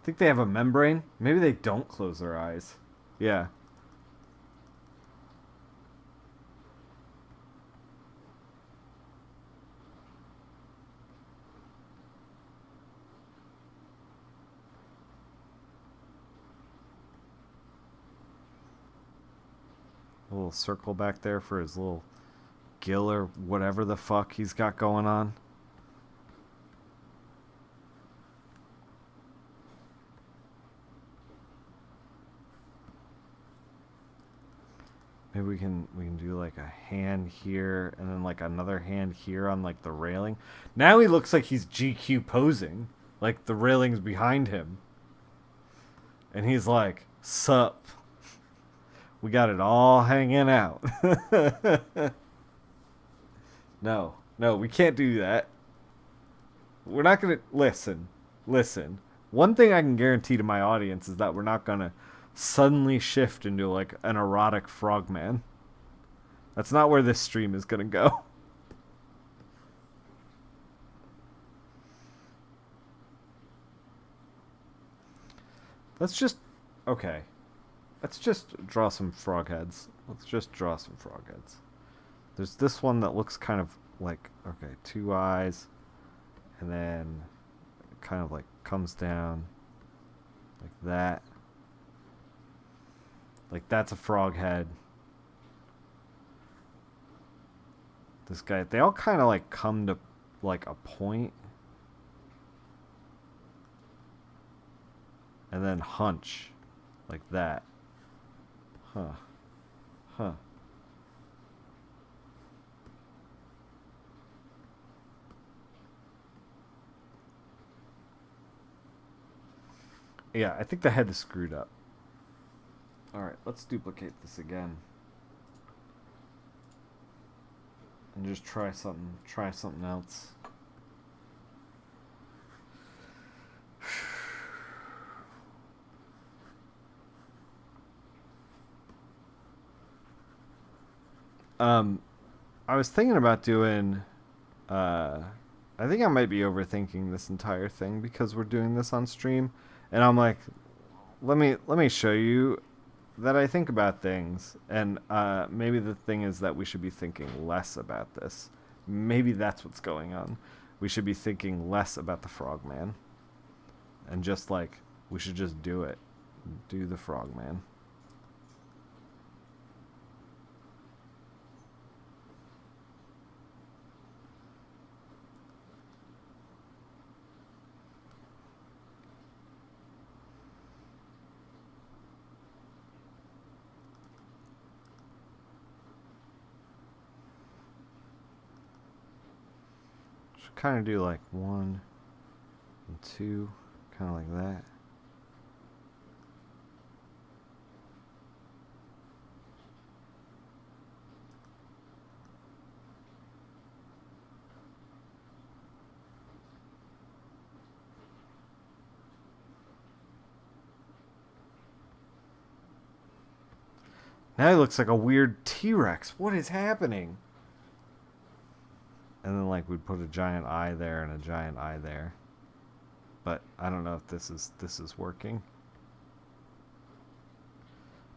I think they have a membrane. Maybe they don't close their eyes. Yeah. A little circle back there for his little gill or whatever the fuck he's got going on. Maybe we can do like a hand here and then like another hand here on like the railing. Now he looks like he's GQ posing. Like the railing's behind him. And he's like, sup. We got it all hanging out. No, we can't do that. We're not going to... Listen. One thing I can guarantee to my audience is that we're not going to suddenly shift into like an erotic frogman. That's not where this stream is going to go. Let's just... Okay. Let's just draw some frog heads. There's this one that looks kind of like, okay, two eyes, and then it kind of like comes down like that. Like that's a frog head. This guy, they all kind of like come to like a point. And then hunch like that. Huh. Huh. Yeah, I think the head is screwed up. Alright, let's duplicate this again. And just try something else. I was thinking about doing I think I might be overthinking this entire thing because we're doing this on stream, and I'm like, let me show you that I think about things, and maybe the thing is that we should be thinking less about this. Maybe that's what's going on. We should be thinking less about the frogman, and just like we should just do it, do the frogman. Should kind of do like 1 and 2, kind of like that. Now he looks like a weird T-Rex. What is happening? And then like we'd put a giant eye there and a giant eye there. But I don't know if this is working.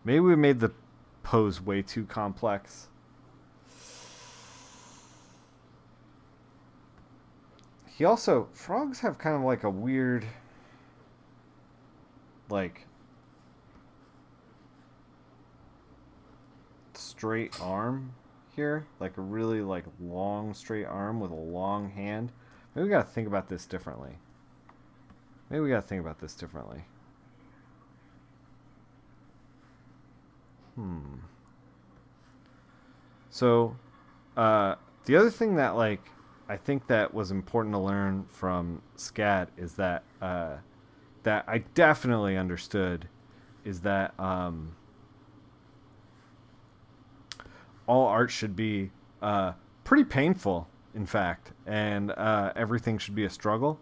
Maybe we made the pose way too complex. He also, frogs have kind of like a weird, like, straight arm here, like a really like long straight arm with a long hand. Maybe we gotta think about this differently. So the other thing that like I think that was important to learn from Scat is that that I definitely understood is that all art should be pretty painful, in fact, and everything should be a struggle.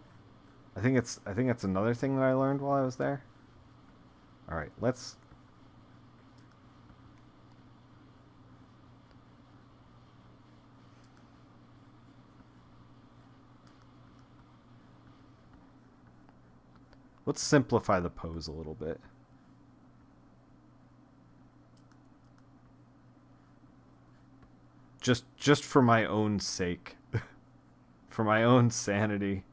I think it's another thing that I learned while I was there. All right, let's. Let's simplify the pose a little bit. Just for my own sake. For my own sanity.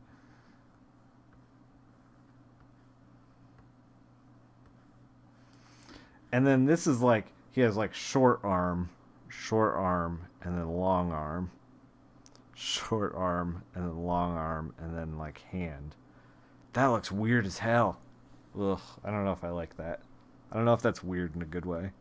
And then this is like he has like short arm, and then long arm. Short arm and then long arm and then like hand. That looks weird as hell. Ugh, I don't know if I like that. I don't know if that's weird in a good way.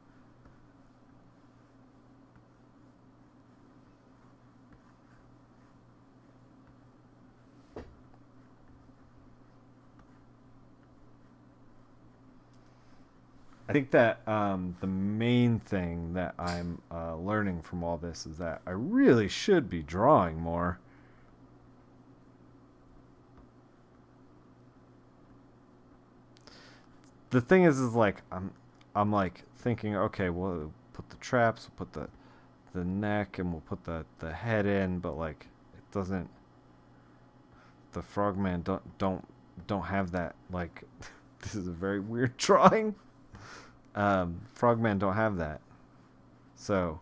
I think that the main thing that I'm learning from all this is that I really should be drawing more. The thing is like I'm like thinking, okay, we'll put the traps, we'll put the neck, and we'll put the head in, but like it doesn't. The frogman don't have that. Like this is a very weird drawing. Frogmen don't have that. So,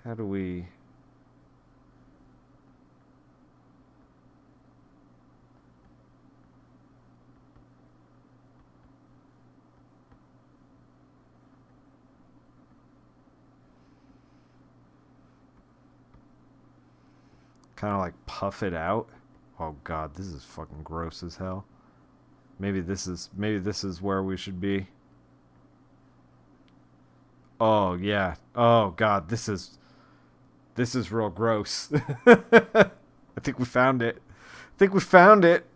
how do we... kind of like puff it out? Oh god, this is fucking gross as hell. Maybe this is where we should be. Oh yeah. Oh god, this is real gross. I think we found it. I think we found it.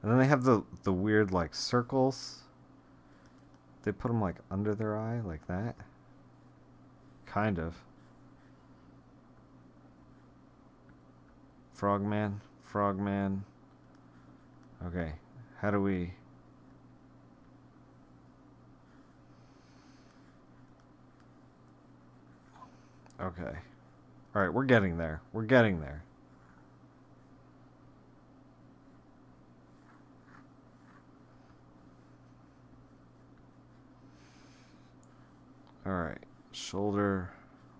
And then they have the weird like circles. They put them like under their eye like that. Kind of. Frogman, Frogman. Okay, how do we... Okay. Alright, we're getting there. We're getting there. Alright, shoulder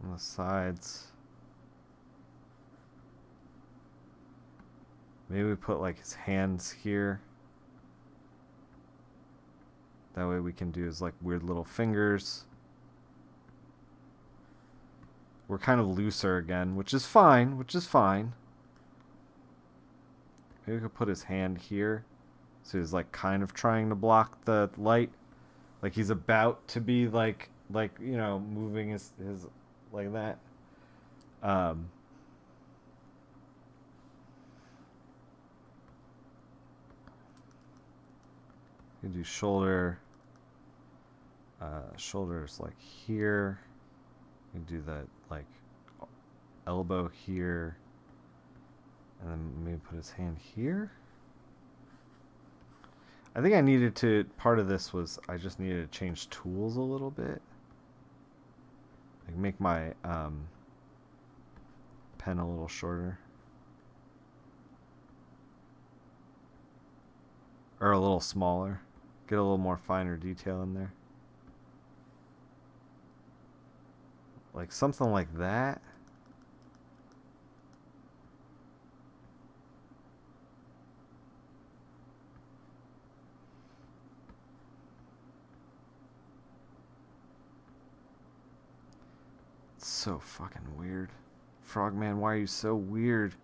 on the sides. Maybe we put like his hands here. That way we can do his like weird little fingers. We're kind of looser again, which is fine, which is fine. Maybe we could put his hand here. So he's like kind of trying to block the light. Like he's about to be like you know, moving his like that. You do shoulder. Shoulders like here. You do that like elbow here. And then maybe put his hand here. I think I needed to, part of this was I just needed to change tools a little bit. Like make my pen a little shorter. Or a little smaller. Get a little more finer detail in there. Like something like that. It's so fucking weird. Frogman, why are you so weird?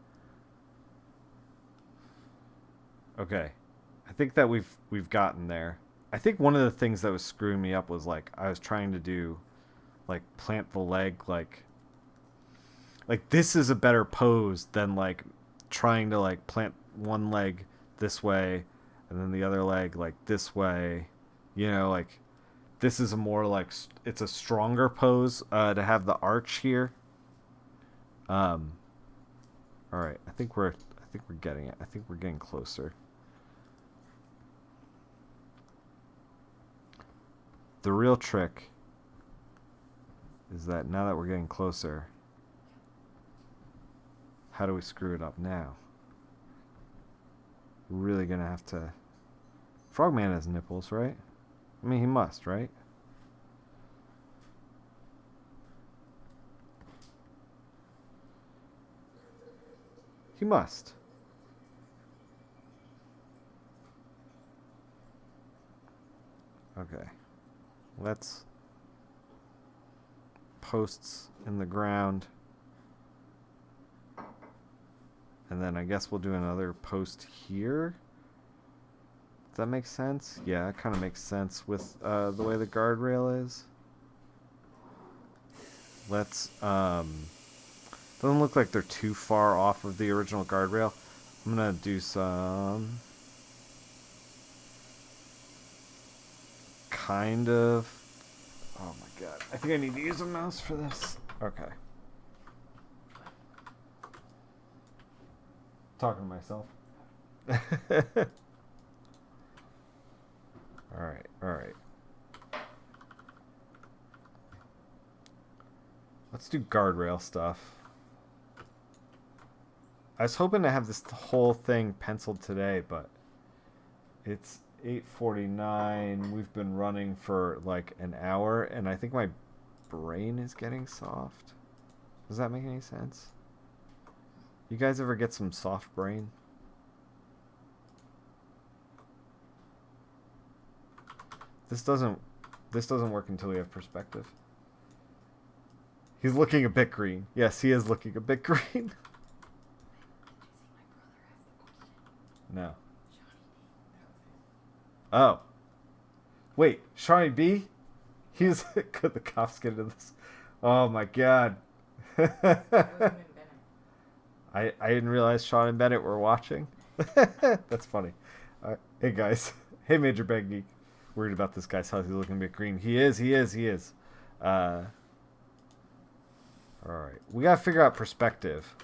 Okay. I think that we've gotten there. I think one of the things that was screwing me up was like I was trying to do like plant the leg like this is a better pose than like trying to like plant one leg this way and then the other leg like this way. You know, like this is a more like it's a stronger pose to have the arch here. All right, I think we're getting it. I think we're getting closer. The real trick is that now that we're getting closer, how do we screw it up now? We're really gonna have to... Frogman has nipples, right? I mean, he must, right? He must. Okay. Let's... posts in the ground. And then I guess we'll do another post here. Does that make sense? Yeah, it kind of makes sense with the way the guardrail is. Let's, doesn't look like they're too far off of the original guardrail. I'm gonna do some kind of... Oh my god. I think I need to use a mouse for this. Okay. Talking to myself. Alright, alright. Let's do guardrail stuff. I was hoping to have this whole thing penciled today, but it's 8:49. We've been running for like an hour, and I think my brain is getting soft. Does that make any sense? You guys ever get some soft brain? This doesn't work until we have perspective. He's looking a bit green. Yes, he is looking a bit green. No. Oh. Wait, Shawnee B? He's... Could the cops get into this? Oh my god. I didn't realize Sean and Bennett were watching. That's funny. Hey guys. Hey Major Bag Geek. Worried about this guy's health. He's looking a bit green. He is. Alright. We gotta figure out perspective.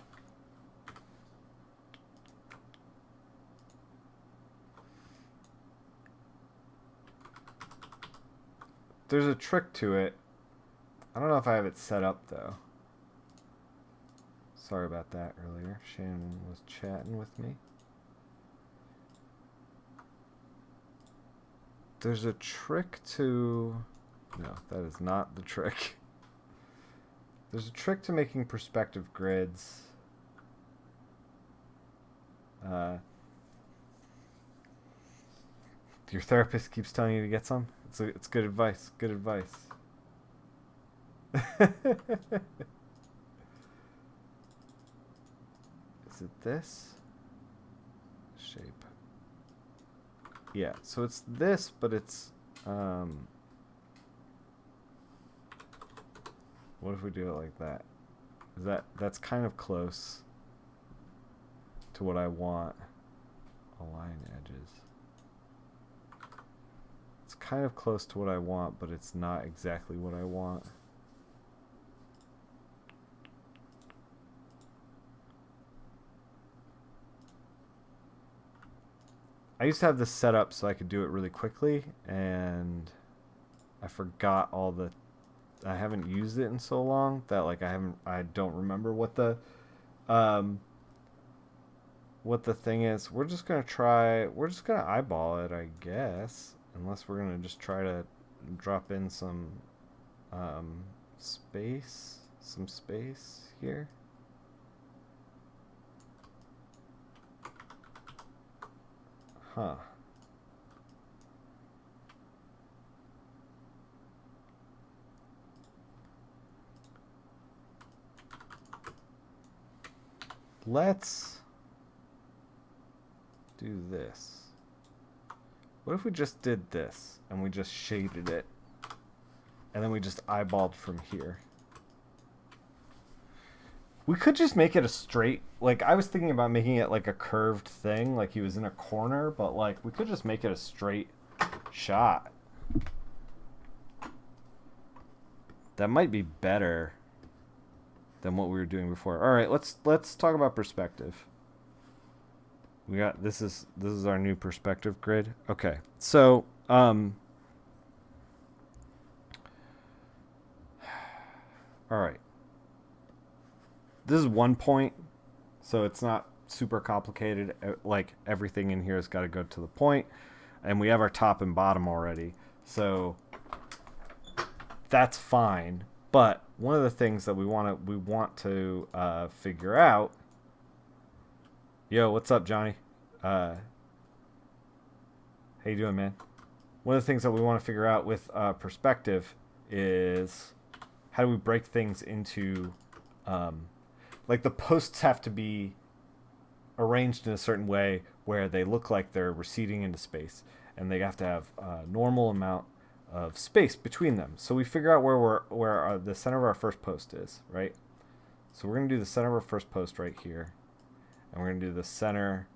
There's a trick to it. I don't know if I have it set up though. Sorry about that earlier. Shannon was chatting with me. There's a trick to... No, that is not the trick. There's a trick to making perspective grids. Your therapist keeps telling you to get some? It's good advice. Good advice. Is it this? Shape. Yeah, so it's this, but it's... What if we do it like that? That's kind of close to what I want. Align edges. It's kind of close to what I want, but it's not exactly what I want. I used to have this set up so I could do it really quickly, and I forgot all the... I haven't used it in so long that like I don't remember what the thing is. We're just gonna eyeball it, I guess, unless we're gonna just try to drop in some space here. Huh. Let's do this. What if we just did this and we just shaded it and then we just eyeballed from here? We could just make it a straight, like I was thinking about making it like a curved thing, like he was in a corner, but like we could just make it a straight shot. That might be better than what we were doing before. All right, let's talk about perspective. We got this is our new perspective grid. Okay. So, all right. This is 1 point, so it's not super complicated. Like everything in here has got to go to the point, and we have our top and bottom already. So that's fine. But one of the things that we want to figure out. Yo, what's up, Johnny? How you doing, man? One of the things that we want to figure out with perspective is how do we break things into, like the posts have to be arranged in a certain way where they look like they're receding into space, and they have to have a normal amount of space between them. So we figure out where the center of our first post is, right? So we're going to do the center of our first post right here. And we're going to do the center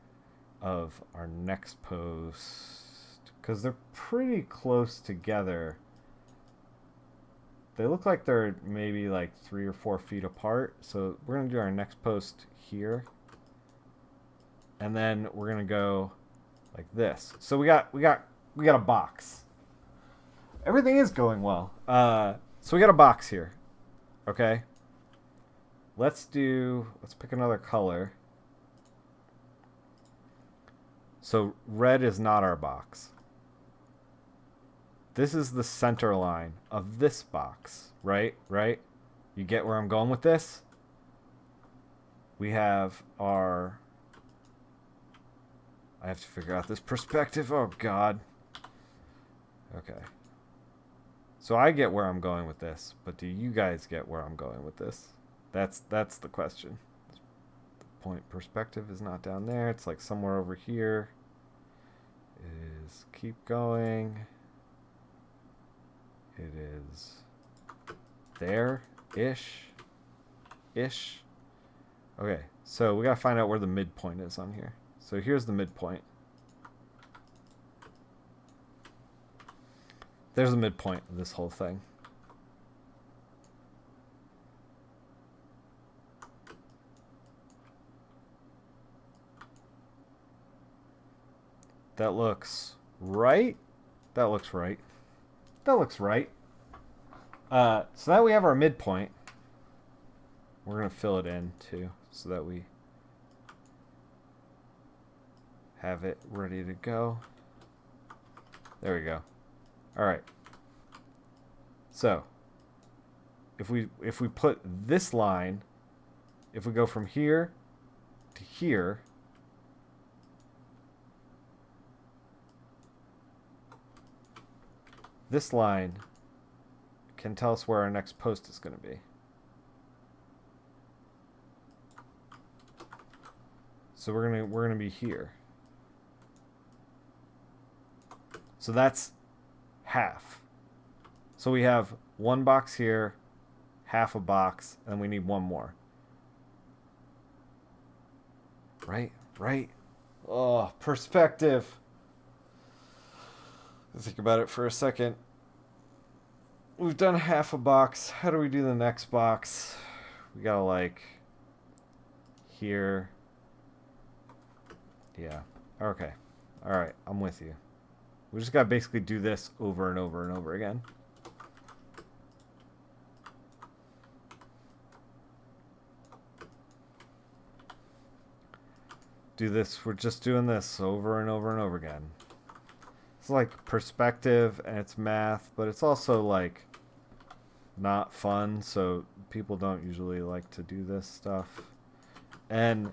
of our next post. Because they're pretty close together. They look like they're maybe like 3 or 4 feet apart. So we're going to do our next post here. And then we're going to go like this. So we got a box. Everything is going well. So we got a box here. Okay. Let's pick another color. So red is not our box. This is the center line of this box, right? Right? You get where I'm going with this? We have our... I have to figure out this perspective. Oh, God. Okay. So I get where I'm going with this, but do you guys get where I'm going with this? That's the question. Point perspective is not down there. It's like somewhere over here. It is keep going. It is there-ish. Ish. Okay, so we gotta find out where the midpoint is on here. So here's the midpoint. There's the midpoint of this whole thing. That looks right. That looks right. That looks right. So now we have our midpoint. We're going to fill it in too so that we have it ready to go. There we go. All right. So if we put this line, if we go from here to here, this line can tell us where our next post is going to be. So we're gonna be here. So that's half. So we have one box here, half a box, and we need one more. Right? Right? Oh, perspective. Think about it for a second. We've done half a box. How do we do the next box? We gotta like here. Yeah. Okay. Alright, I'm with you. We just gotta basically do this over and over and over again. Do this, we're just doing this over and over and over again. It's like perspective and it's math, but it's also like not fun, so people don't usually like to do this stuff. And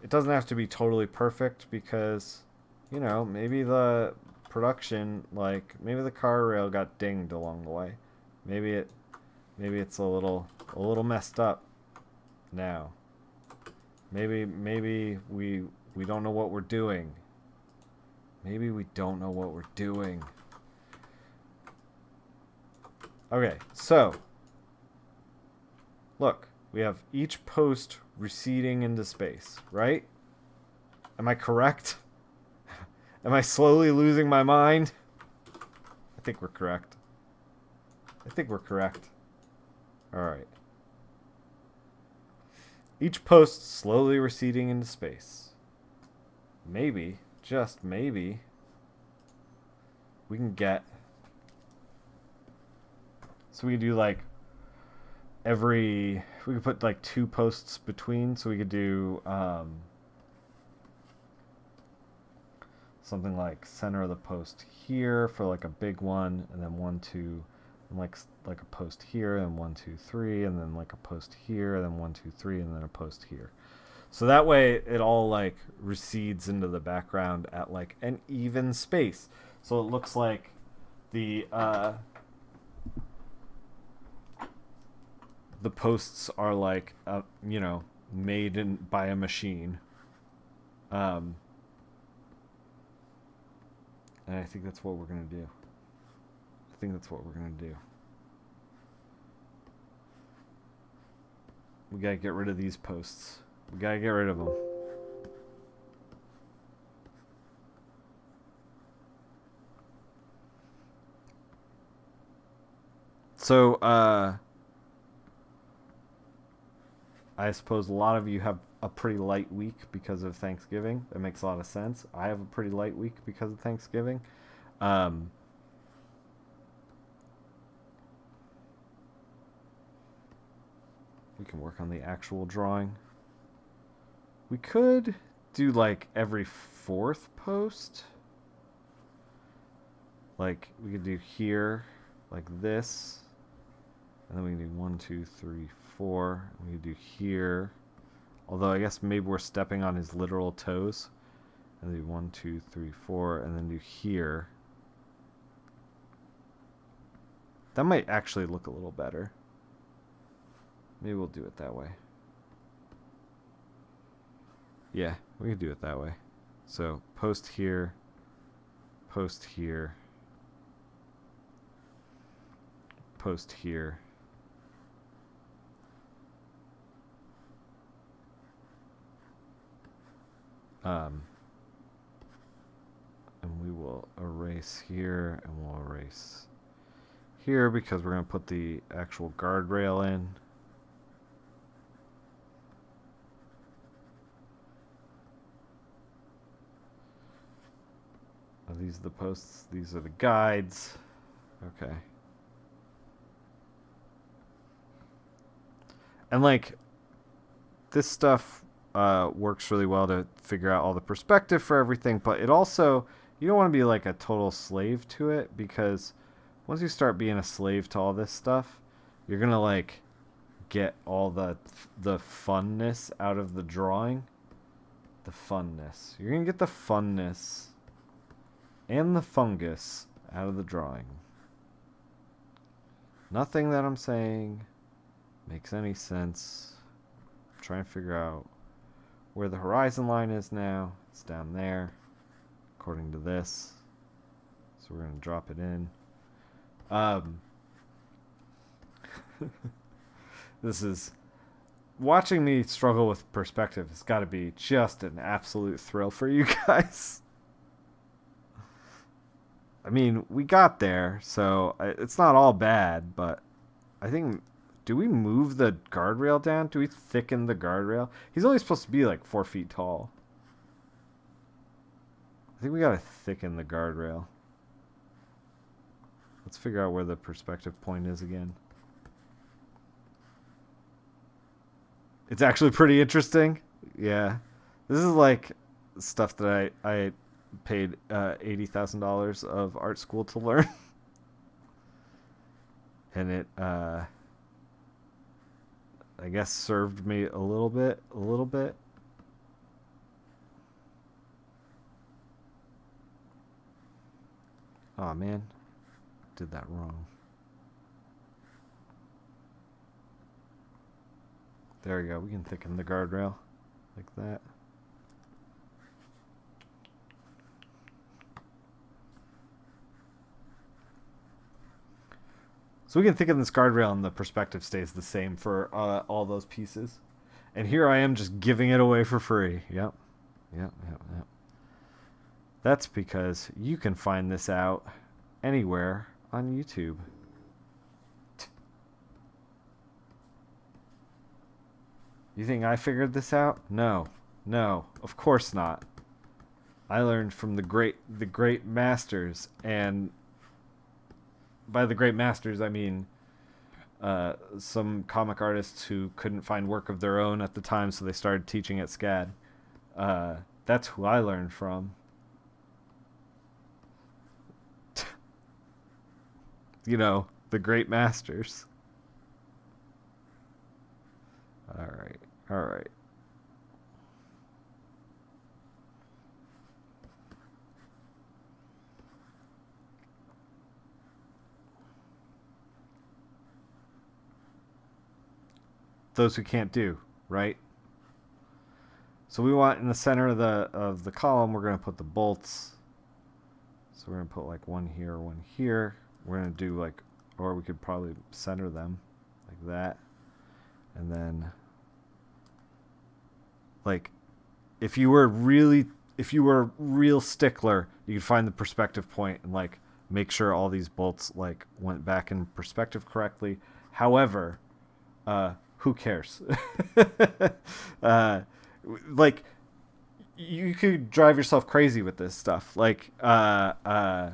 it doesn't have to be totally perfect because, you know, maybe the production, like maybe the car rail got dinged along the way. Maybe it's a little messed up now. Maybe we don't know what we're doing. Maybe we don't know what we're doing. Okay, so look, we have each post receding into space, right? Am I correct? Am I slowly losing my mind? I think we're correct. I think we're correct. Alright. Each post slowly receding into space. Maybe, just maybe, we can get... So we can do like every... We could put like 2 posts between, so we could do something like center of the post here for like a big one, and then 1, 2, and like a post here, and 1, 2, 3, and then like a post here, and then 1, 2, 3, and then a post here. So that way it all like recedes into the background at like an even space. So it looks like the posts are like you know, made by a machine. And I think that's what we're gonna do. I think that's what we're gonna do. We gotta get rid of these posts. We gotta get rid of them. So, I suppose a lot of you have a pretty light week because of Thanksgiving. That makes a lot of sense. I have a pretty light week because of Thanksgiving. We can work on the actual drawing. We could do like every 4th post. Like we could do here, like this. And then we can do 1, 2, 3, 4. We could do here. Although I guess maybe we're stepping on his literal toes. And do 1, 2, 3, 4, and then do here. That might actually look a little better. Maybe we'll do it that way. Yeah, we can do it that way. So post here, post here, post here. And we will erase here, and we'll erase here because we're going to put the actual guardrail in. Are these the posts? These are the guides. Okay. And like, this stuff works really well to figure out all the perspective for everything, but it also, you don't want to be like a total slave to it, because once you start being a slave to all this stuff, you're gonna like get all the funness out of the drawing. The funness. You're gonna get the funness and the fungus out of the drawing. Nothing that I'm saying makes any sense. I'm trying to figure out where the horizon line is now. It's down there, according to this. So we're going to drop it in. This is... Watching me struggle with perspective has got to be just an absolute thrill for you guys. I mean, we got there, so it's not all bad, but I think... Do we move the guardrail down? Do we thicken the guardrail? He's only supposed to be like 4 feet tall. I think we gotta thicken the guardrail. Let's figure out where the perspective point is again. It's actually pretty interesting. Yeah. This is like stuff that I paid $80,000 of art school to learn. And it... I guess served me a little bit. Oh man, did that wrong. There we go, we can thicken the guardrail like that. So we can thicken this guardrail and the perspective stays the same for all those pieces. And here I am just giving it away for free. Yep. That's because you can find this out anywhere on YouTube. You think I figured this out? No, of course not. I learned from the great masters, and by the great masters, I mean some comic artists who couldn't find work of their own at the time, so they started teaching at SCAD. That's who I learned from. You know, the great masters. All right. Those who can't do, right? So we want in the center of the column, we're going to put the bolts. So we're going to put like one here, one here. We're going to do like, or we could probably center them like that. And then like if you were a real stickler, you could find the perspective point and like make sure all these bolts like went back in perspective correctly. However, who cares? Like you could drive yourself crazy with this stuff. Like the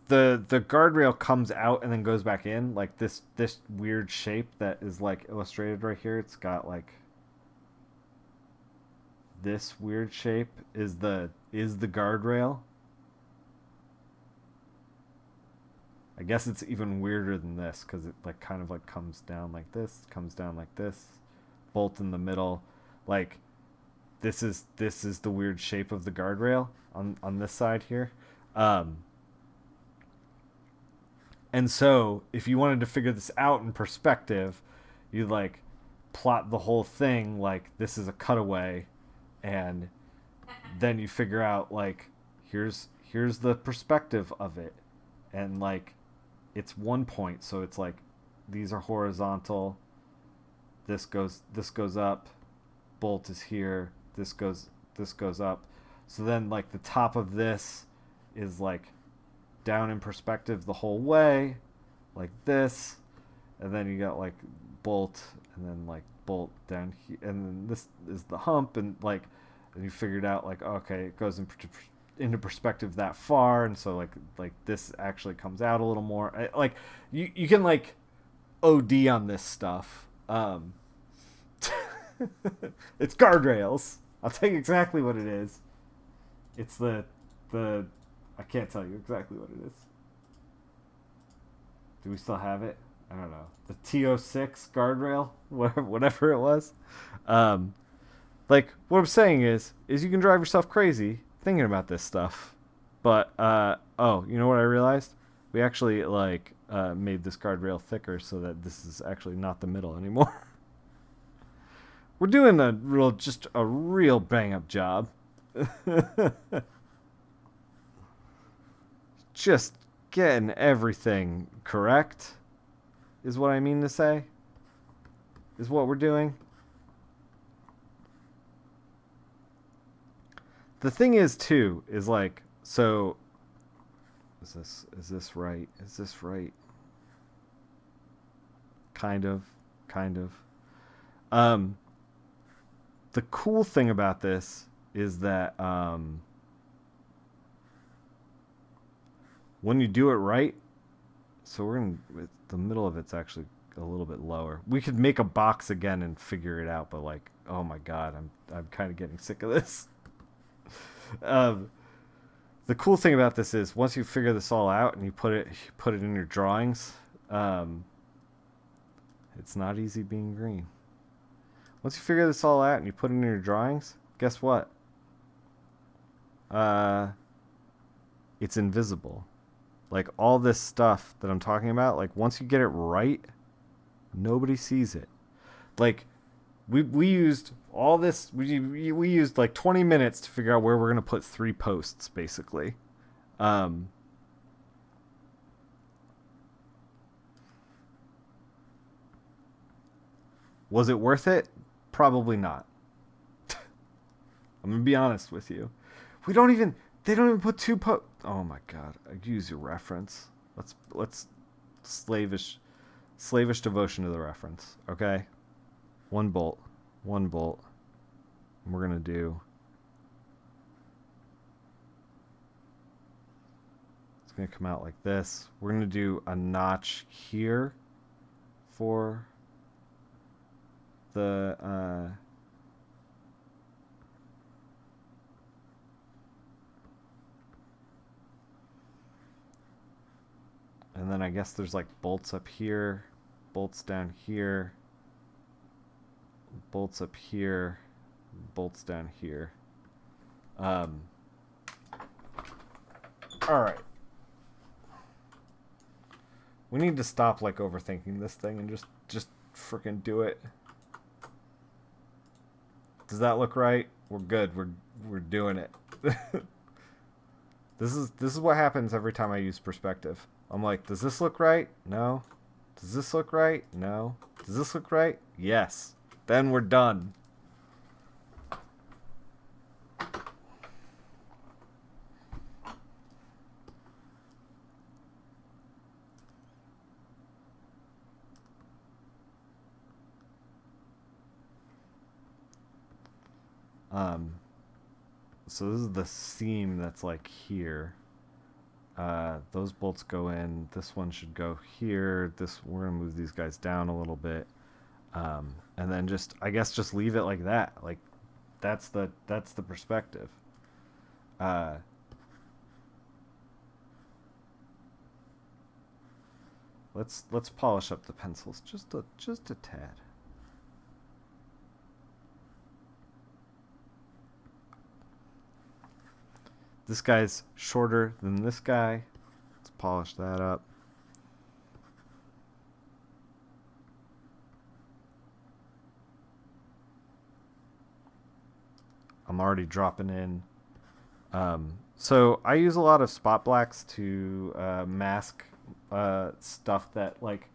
guardrail comes out and then goes back in, like this weird shape that is like illustrated right here. It's got like this weird shape is the guardrail. I guess it's even weirder than this because it like kind of like comes down like this, bolt in the middle. Like this is the weird shape of the guardrail on this side here. And so, if you wanted to figure this out in perspective, you'd like plot the whole thing like this is a cutaway, and then you figure out like here's the perspective of it, and like it's one point, so it's like these are horizontal. This goes up. Bolt is here. This goes up. So then like the top of this is like down in perspective the whole way, like this, and then you got like bolt, and then like bolt down here, and then this is the hump, and like, and you figured out like okay, it goes into perspective that far, and so like this actually comes out a little more. Like you can like OD on this stuff. It's guardrails. I'll tell you exactly what it is. It's the I can't tell you exactly what it is. Do we still have it? I don't know. The TO6 guardrail, whatever it was. Like what I'm saying is you can drive yourself crazy thinking about this stuff. But oh, you know what I realized? We actually like made this guardrail thicker so that this is actually not the middle anymore. We're doing a real bang up job. Just getting everything correct is what I mean to say. Is what we're doing. The thing is too is like, so is this right? Is this right? Kind of. The cool thing about this is that when you do it right, so we're in the middle of it's actually a little bit lower. We could make a box again and figure it out, but like, oh my god, I'm kind of getting sick of this. The cool thing about this is once you figure this all out and you put it in your drawings, it's not easy being green. Once you figure this all out and you put it in your drawings, guess what? It's invisible. Like all this stuff that I'm talking about, like once you get it right, nobody sees it. Like we used all this, we used like 20 minutes to figure out where we're going to put 3 posts basically. Was it worth it? Probably not. I'm gonna be honest with you. They don't even put 2 Oh my god! I use your reference. Let's slavish devotion to the reference. Okay, one bolt. And we're gonna do. It's gonna come out like this. We're gonna do a notch here for the and then I guess there's like bolts up here, bolts down here, bolts up here, bolts down here. All right. We need to stop like overthinking this thing and just freaking do it. Does that look right? We're good. We're doing it. This is what happens every time I use perspective. I'm like, does this look right? No. Does this look right? No. Does this look right? Yes. Then we're done. So this is the seam that's like here. Those bolts go in. This one should go here. We're gonna move these guys down a little bit, and then I guess just leave it like that. Like that's the perspective. Let's polish up the pencils just a tad. This guy's shorter than this guy. Let's polish that up. I'm already dropping in. So I use a lot of spot blacks to mask stuff that like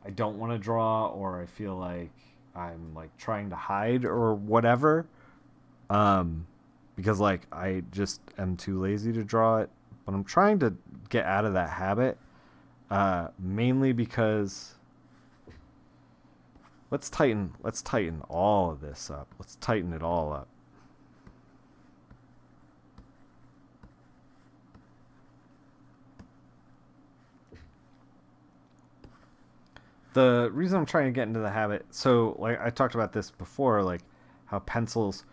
I don't want to draw, or I feel like I'm like trying to hide or whatever. Um, because like I just am too lazy to draw it, but I'm trying to get out of that habit. Mainly because let's tighten all of this up. Let's tighten it all up. The reason I'm trying to get into the habit, so like I talked about this before, like how pencils,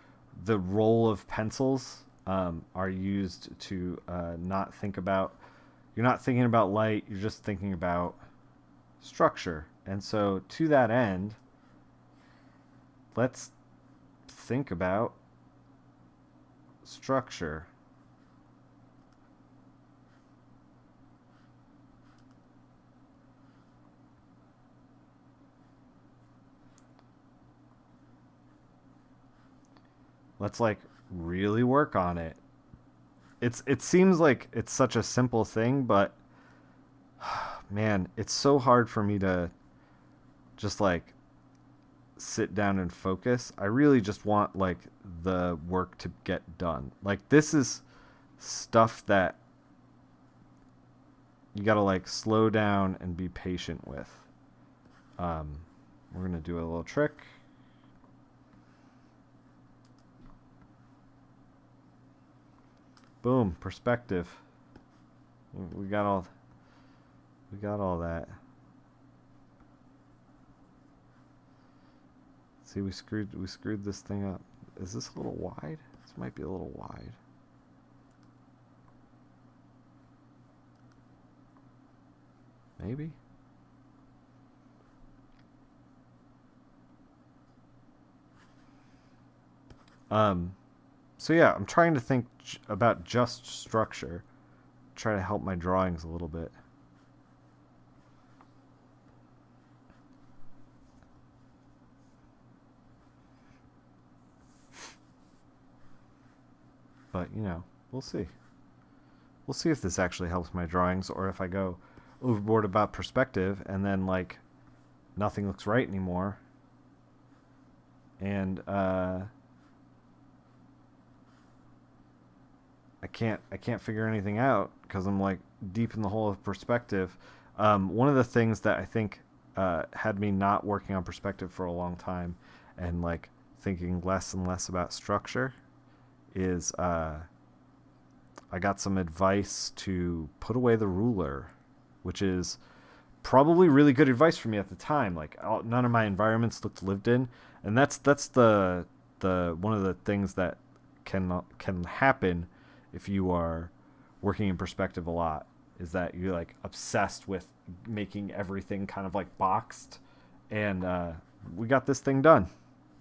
the role of pencils are used to not think about, you're not thinking about light, you're just thinking about structure. And so to that end, let's think about structure. Let's like really work on it. It seems like it's such a simple thing, but man, it's so hard for me to just like sit down and focus. I really just want like the work to get done. Like this is stuff that you got to like slow down and be patient with. Um we're going to do a little trick. Boom, perspective. We got all that. See, we screwed this thing up. Is this a little wide? This might be a little wide. Maybe. So yeah, I'm trying to think about just structure. Try to help my drawings a little bit. But, you know, we'll see. We'll see if this actually helps my drawings, or if I go overboard about perspective and then like nothing looks right anymore. And I can't figure anything out because I'm like deep in the hole of perspective. One of the things that I think had me not working on perspective for a long time and like thinking less and less about structure is I got some advice to put away the ruler, which is probably really good advice for me at the time. Like none of my environments looked lived in, and that's the one of the things that can happen if you are working in perspective a lot, is that you're like obsessed with making everything kind of like boxed. And we got this thing done,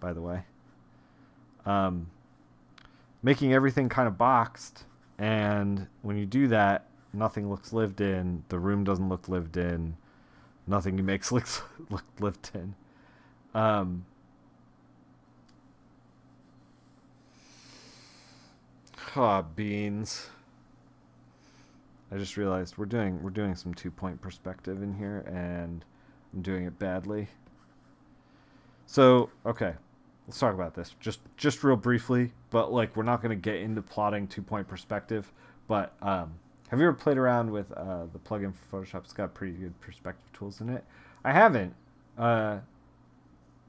by the way. Making everything kind of boxed, and when you do that, nothing looks lived in. The room doesn't look lived in. Nothing you make looks look lived in. Beans. I just realized we're doing some 2-point perspective in here, and I'm doing it badly. So, okay, let's talk about this just real briefly. But like, we're not going to get into plotting 2-point perspective. But have you ever played around with the plugin for Photoshop? It's got pretty good perspective tools in it. I haven't.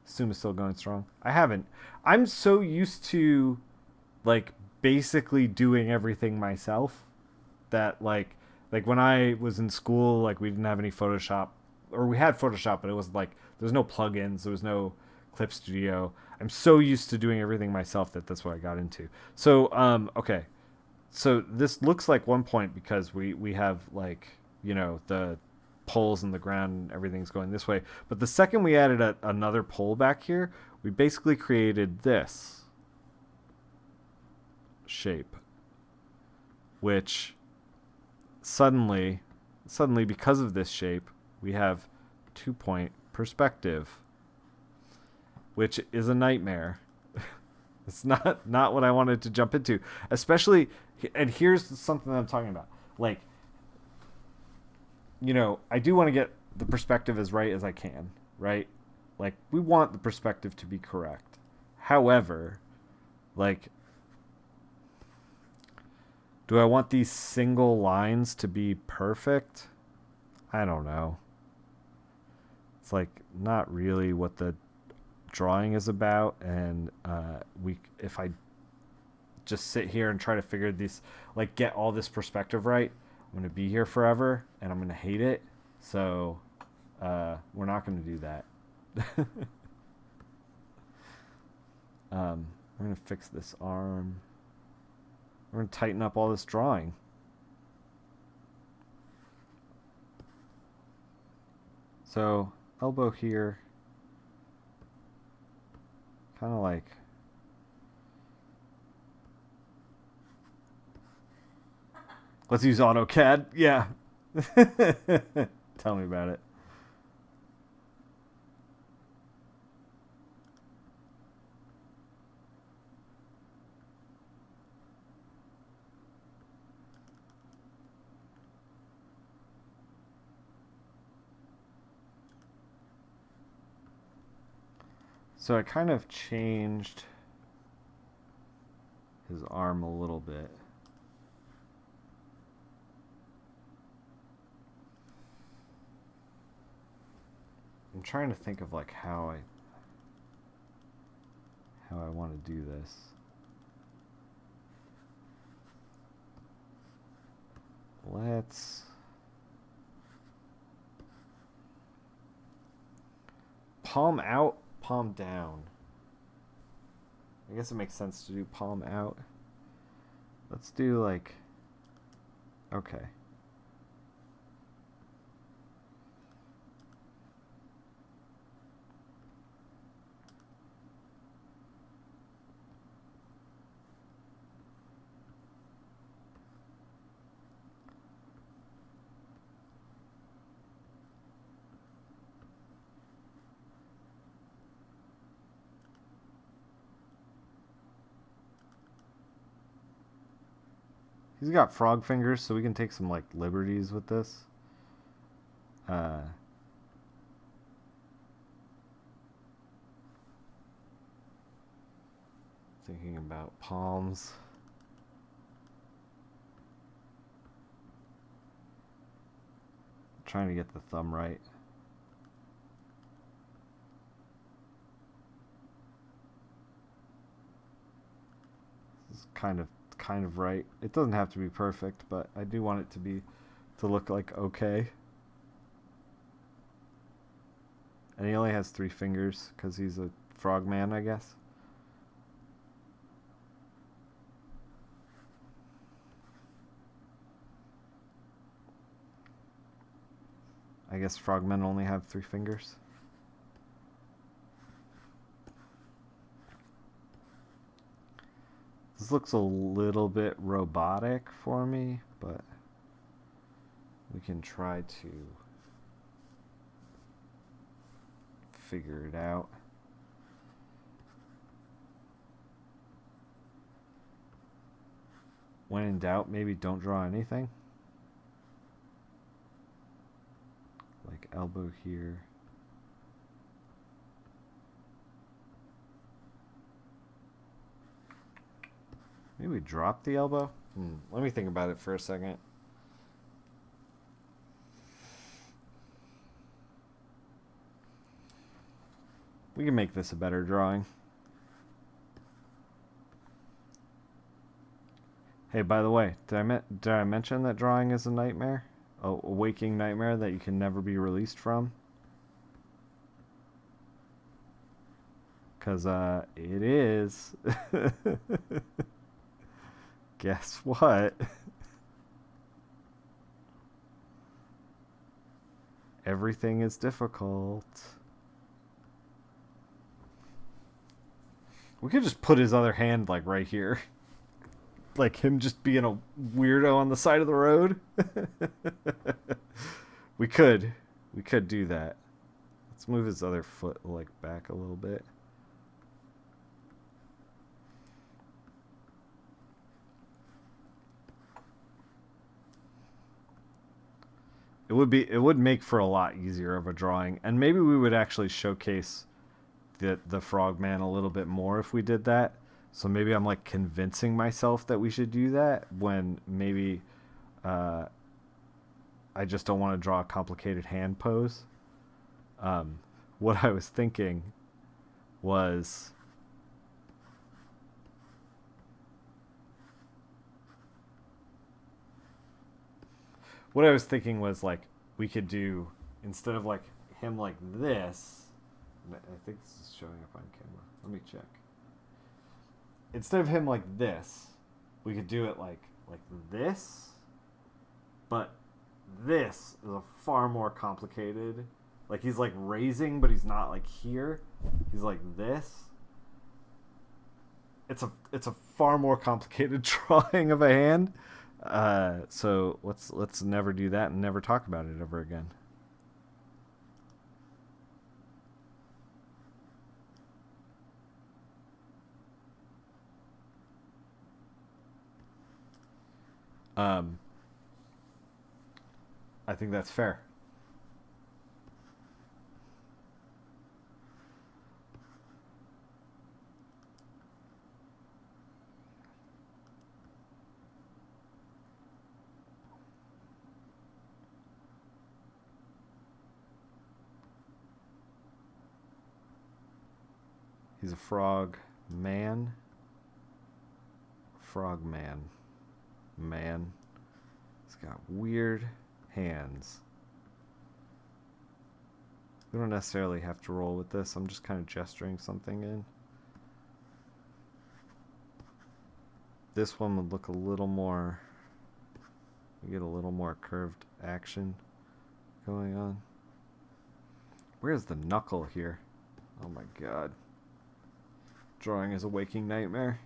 Zoom is still going strong. I haven't. I'm so used to like basically doing everything myself that like when I was in school, like we didn't have any Photoshop, or we had Photoshop, but it was like there's no plugins, there was no Clip Studio. I'm so used to doing everything myself that's what I got into. So okay, so this looks like 1 point because we have like, you know, the poles in the ground and everything's going this way. But the second we added another pole back here, we basically created this shape, which suddenly because of this shape, we have 2-point perspective, which is a nightmare. It's not what I wanted to jump into. Especially, and here's something that I'm talking about. Like, I do want to get the perspective as right as I can, right? Like, we want the perspective to be correct. However, like, do I want these single lines to be perfect? I don't know. It's like not really what the drawing is about, and if I just sit here and try to figure these, like, get all this perspective right, I'm gonna be here forever and I'm gonna hate it. So we're not gonna do that. We're gonna fix this arm. We're gonna tighten up all this drawing. So elbow here, kind of like, let's use AutoCAD. Yeah. Tell me about it. So I kind of changed his arm a little bit. I'm trying to think of like how I want to do this. Let's palm out, palm down. I guess it makes sense to do palm out. Let's do like, okay. He's got frog fingers, so we can take some like liberties with this. Thinking about palms. Trying to get the thumb right. This is kind of right. It doesn't have to be perfect, but I do want it to look like okay. And he only has 3 fingers because he's a frogman, I guess. I guess frogmen only have 3 fingers. This looks a little bit robotic for me, but we can try to figure it out. When in doubt, maybe don't draw anything. Like elbow here. Maybe drop the elbow? Let me think about it for a second. We can make this a better drawing. Hey, by the way, did I mention that drawing is a nightmare? A waking nightmare that you can never be released from? Because it is. Guess what? Everything is difficult. We could just put his other hand like right here. Like him just being a weirdo on the side of the road. We could do that. Let's move his other foot like back a little bit. it would make for a lot easier of a drawing, and maybe we would actually showcase the frogman a little bit more if we did that. So maybe I'm like convincing myself that we should do that when maybe uh, I just don't want to draw a complicated hand pose. What I was thinking was like we could do, instead of like him like this. I think this is showing up on camera. Let me check. Instead of him like this, we could do it like this, but this is a far more complicated. Like he's like raising, but he's not like here. He's like this. It's a far more complicated drawing of a hand. So let's never do that and never talk about it ever again. I think that's fair. He's a frog man. Frogman. Man. He's got weird hands. We don't necessarily have to roll with this. I'm just kind of gesturing something in. This one would look a little more... We get a little more curved action going on. Where's the knuckle here? Oh my god. Drawing is a waking nightmare.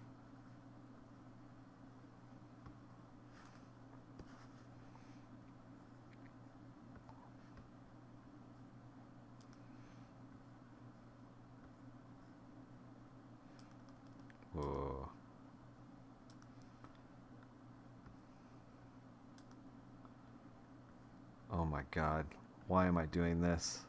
Whoa. Oh my god. Why am I doing this?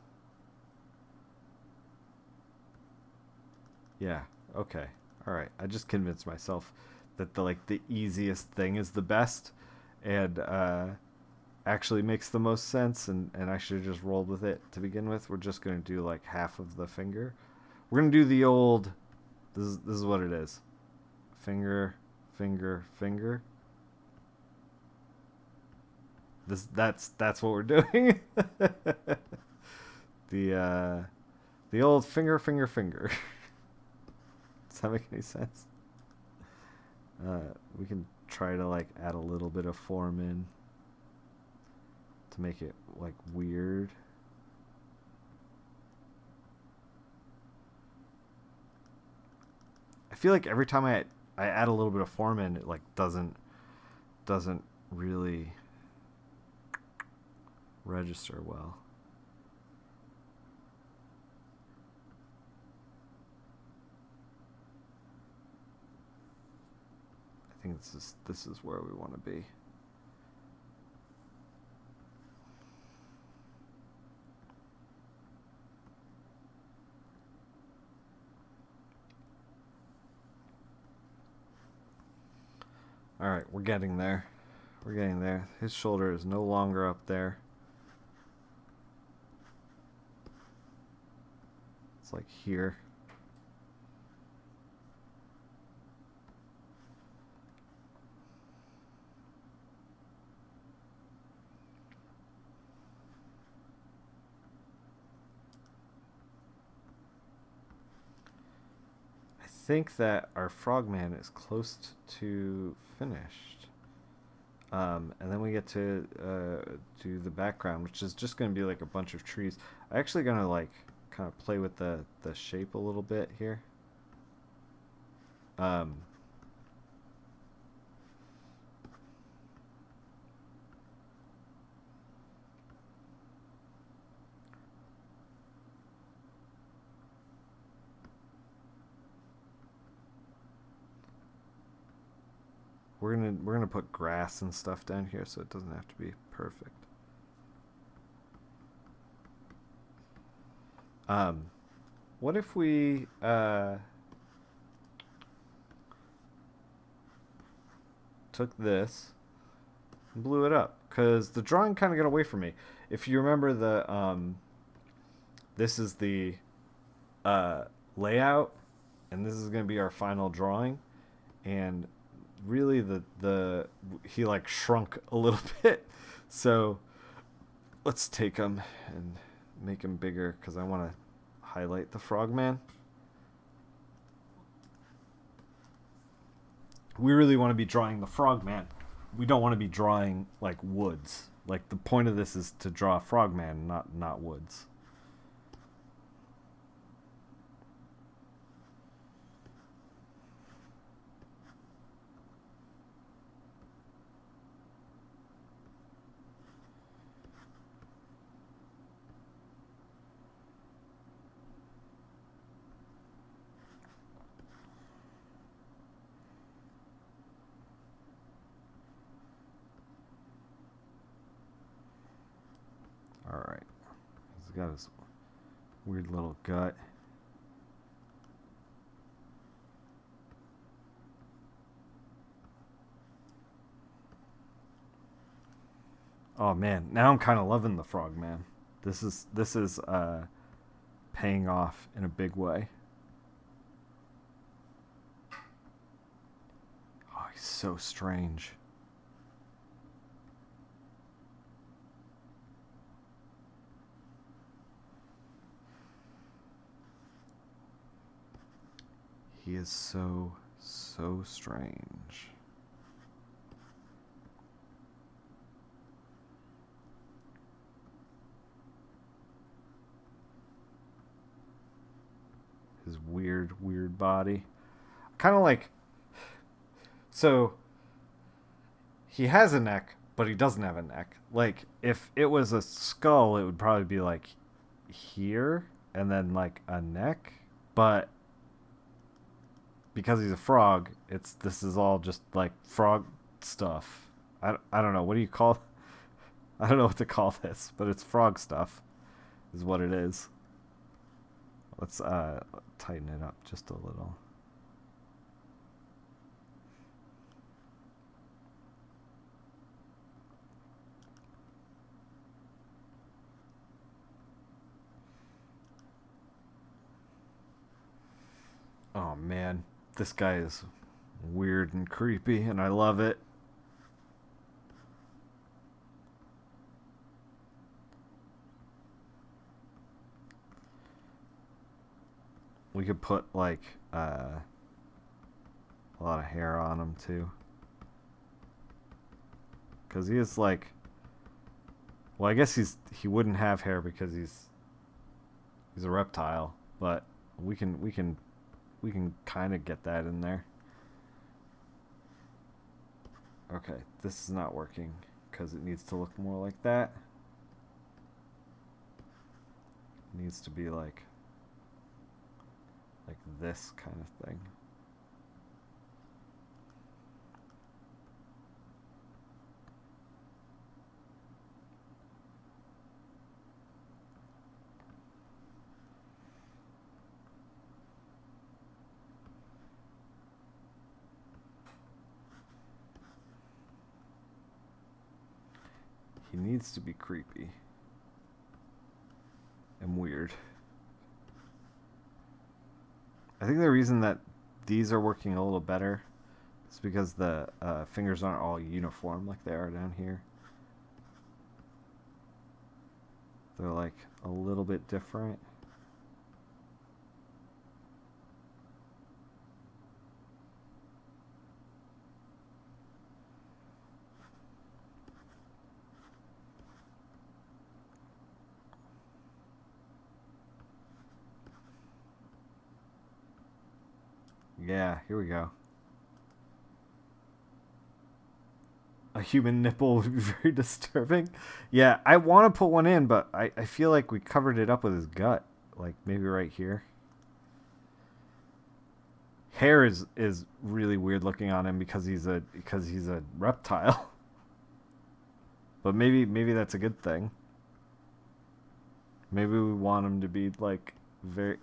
Yeah, okay. Alright. I just convinced myself that the easiest thing is the best, and actually makes the most sense, and I should have just rolled with it to begin with. We're just gonna do like half of the finger. We're gonna do the old... This is what it is. Finger, finger, finger. That's what we're doing. The old finger, finger, finger. Does that make any sense? We can try to like add a little bit of form in to make it like weird. I feel like every time I add a little bit of form in, it like doesn't really register well. I think this is where we want to be. All right, we're getting there. We're getting there. His shoulder is no longer up there. It's like here. I think that our frogman is close to finished. And then we get to do the background, which is just going to be like a bunch of trees. I'm actually going to like kind of play with the shape a little bit here. We're gonna put grass and stuff down here, so it doesn't have to be perfect. Um, what if we took this and blew it up? Because the drawing kind of got away from me. If you remember this is the uh, layout, and this is going to be our final drawing. And really, the he like shrunk a little bit. So let's take him and make him bigger because I want to highlight the frogman. We really want to be drawing the frogman. We don't want to be drawing like woods. Like the point of this is to draw a frogman, not woods. All right. He's got his weird little gut. Oh man, now I'm kind of loving the frogman. This is paying off in a big way. Oh, he's so strange. He is so strange. His weird body. Kind of like, so he has a neck, but he doesn't have a neck. Like if it was a skull, it would probably be like here and then like a neck, but because he's a frog, this is all just like frog stuff. I don't know. What do you call? I don't know what to call this, but it's frog stuff, is what it is. Let's tighten it up just a little. Oh man, this guy is weird and creepy, and I love it. We could put like a lot of hair on him too, because he is like, well, I guess he wouldn't have hair because he's a reptile, but we can kind of get that in there. Okay, this is not working because it needs to look more like that. It needs to be like this kind of thing. He needs to be creepy and weird. I think the reason that these are working a little better is because the fingers aren't all uniform like they are down here. They're like a little bit different. Yeah, here we go. A human nipple would be very disturbing. Yeah, I want to put one in, but I feel like we covered it up with his gut. Like maybe right here. Hair is really weird looking on him because he's a reptile. But maybe that's a good thing. Maybe we want him to be like very.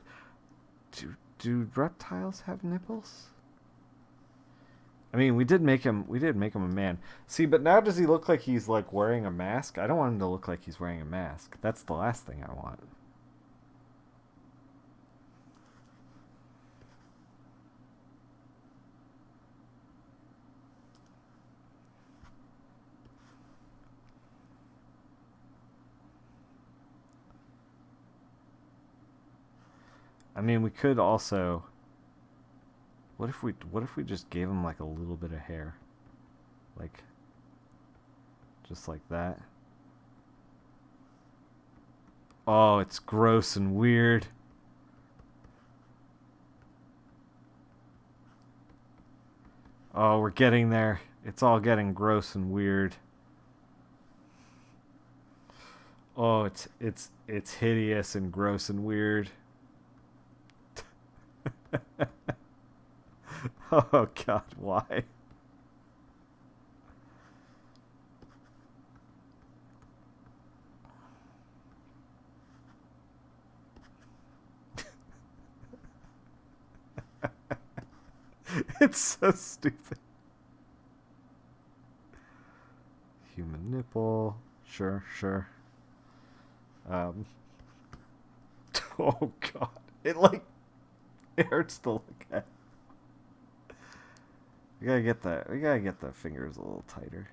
Do reptiles have nipples? I mean, we did make him. We did make him a man. See, but now does he look like he's like wearing a mask? I don't want him to look like he's wearing a mask. That's the last thing I want. I mean, we could also. What if we just gave him like a little bit of hair, like just like that? Oh, it's gross and weird. Oh, we're getting there. It's all getting gross and weird. Oh, it's hideous and gross and weird. Oh God, why? It's so stupid. Human nipple. Sure, sure. Um. Oh God, it hurts to look at. We gotta get that. We gotta get the fingers a little tighter.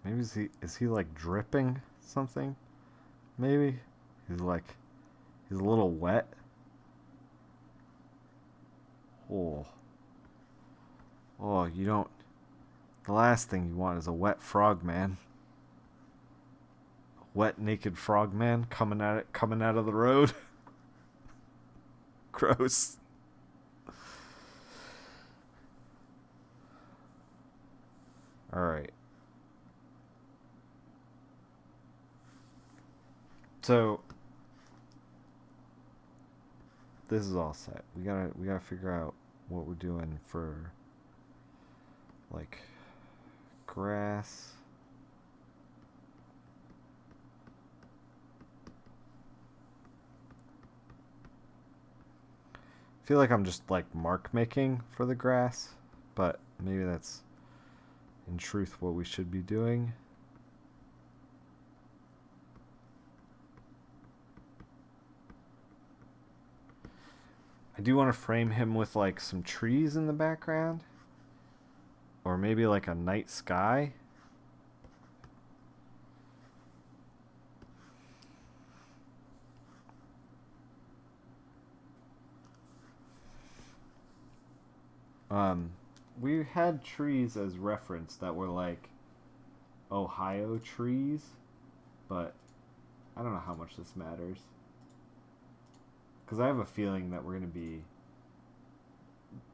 Maybe is he like dripping something? Maybe he's a little wet. Oh, oh, you don't. The last thing you want is a wet frog man. A wet naked frog man coming out of the road. Gross. All right. So this is all set. We gotta figure out what we're doing for like grass. I feel like I'm just like mark making for the grass, but maybe that's in truth what we should be doing. I do want to frame him with like some trees in the background. Or maybe like a night sky. We had trees as reference that were like Ohio trees, but I don't know how much this matters. Because I have a feeling that we're going to be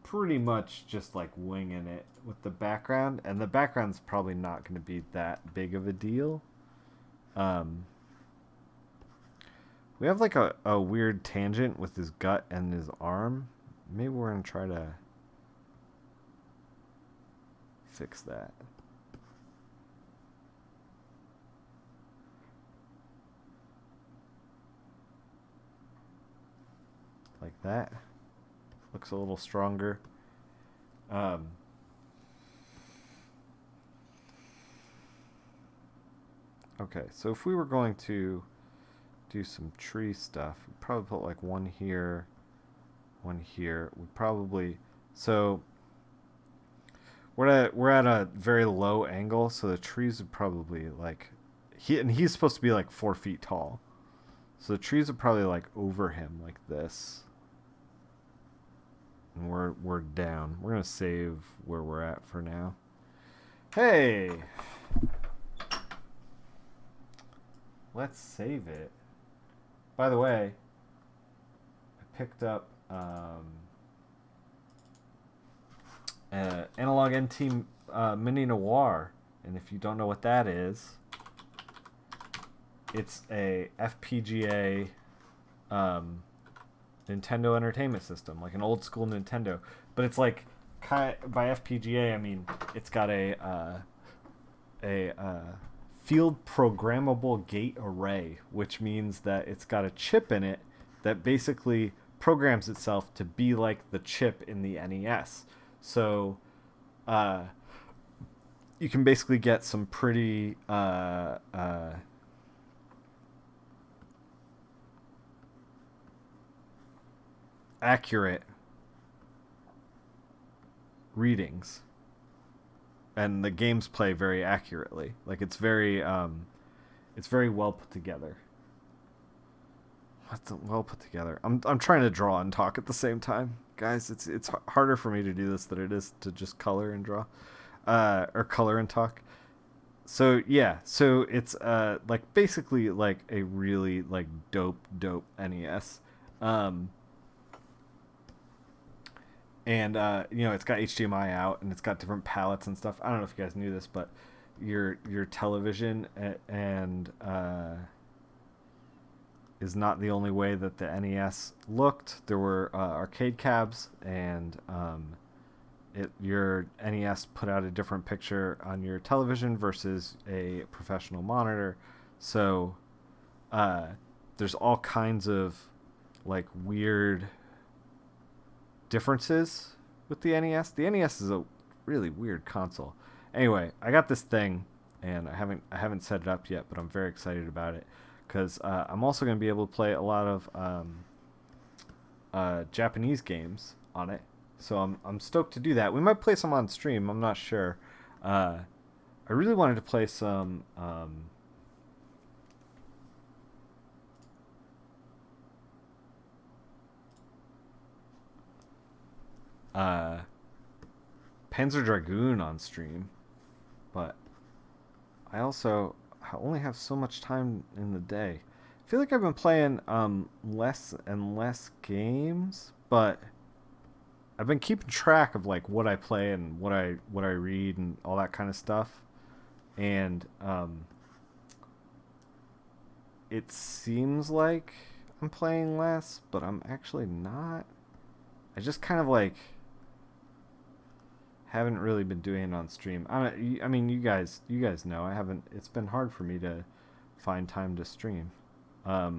pretty much just like winging it with the background, and the background's probably not going to be that big of a deal. We have like a weird tangent with his gut and his arm. Maybe we're going to try to fix that. Like that. Looks a little stronger. Okay, so if we were going to do some tree stuff, we'd probably put like one here, one here. We'd probably we're at a very low angle, so the trees would probably like he's supposed to be like 4 feet tall, so the trees would probably like over him like this. And we're down. We're gonna save where we're at for now. Hey, let's save it. By the way, I picked up Analog NT Mini Noir, and if you don't know what that is, it's a FPGA Nintendo Entertainment System, like an old school Nintendo. But it's like by FPGA, I mean it's got a field programmable gate array, which means that it's got a chip in it that basically programs itself to be like the chip in the NES. So you can basically get some pretty accurate readings, and the games play very accurately. Like it's very well put together. What's well put together? I'm trying to draw and talk at the same time, guys. It's harder for me to do this than it is to just color and draw, or color and talk. So yeah, so it's like basically like a really like dope NES. Um, and you know it's got HDMI out and it's got different palettes and stuff. I don't know if you guys knew this, but your television and is not the only way that the NES looked. There were arcade cabs, and your NES put out a different picture on your television versus a professional monitor. So there's all kinds of like weird differences with the NES. The NES is a really weird console. Anyway, I got this thing, and I haven't set it up yet, but I'm very excited about it because I'm also going to be able to play a lot of Japanese games on it. So I'm stoked to do that. We might play some on stream. I'm not sure. I really wanted to play some. Panzer Dragoon on stream, but I only have so much time in the day. I feel like I've been playing less and less games, but I've been keeping track of like what I play and what I read and all that kind of stuff. And it seems like I'm playing less, but I'm actually not. I just kind of like haven't really been doing it on stream. I mean, you guys know I haven't. It's been hard for me to find time to stream. I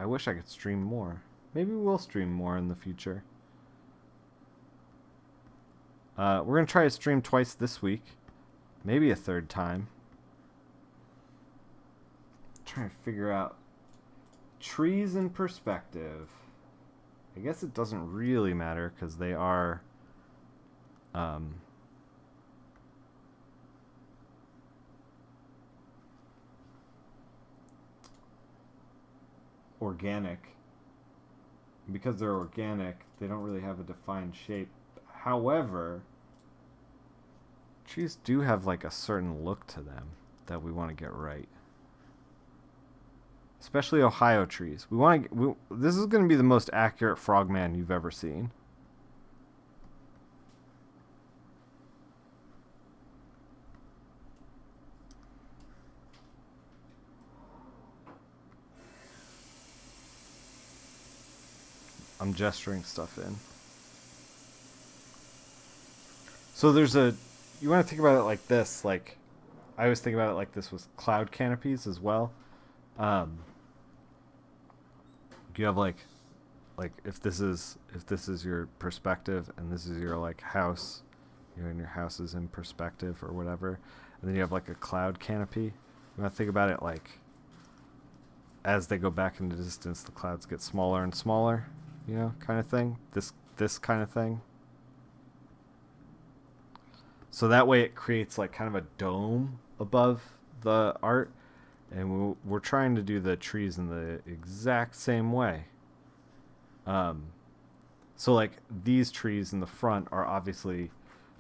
wish I could stream more. Maybe we'll stream more in the future. We're gonna try to stream twice this week, maybe a third time. Trying to figure out trees in perspective. I guess it doesn't really matter because they are organic. Because they're organic, they don't really have a defined shape. However, trees do have like a certain look to them that we want to get right. Especially Ohio trees. This is going to be the most accurate frogman you've ever seen. I'm gesturing stuff in. So you want to think about it like this, like I always think about it like this with cloud canopies as well. You have like if this is your perspective and this is your like house, you know, and your house is in perspective or whatever, and then you have like a cloud canopy. You want to think about it like as they go back into distance, the clouds get smaller and smaller, you know, kind of thing. This kind of thing. So that way it creates like kind of a dome above the art, and we're trying to do the trees in the exact same way. So like these trees in the front are obviously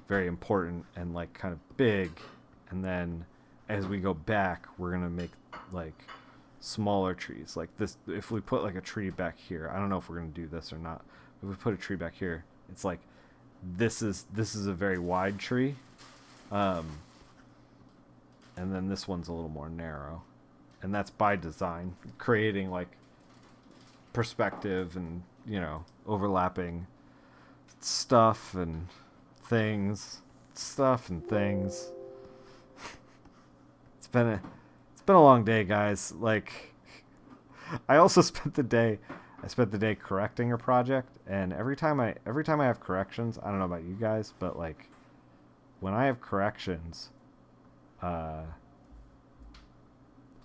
very important and like kind of big, and then as we go back, we're gonna make like smaller trees like this. If we put like a tree back here, I don't know if we're gonna do this or not. If we put a tree back here, it's like this is a very wide tree, and then this one's a little more narrow, and that's by design, creating like perspective and overlapping stuff and things. It's been a long day, guys. Like, I also spent the day correcting a project, and every time I have corrections, I don't know about you guys, but like when I have corrections,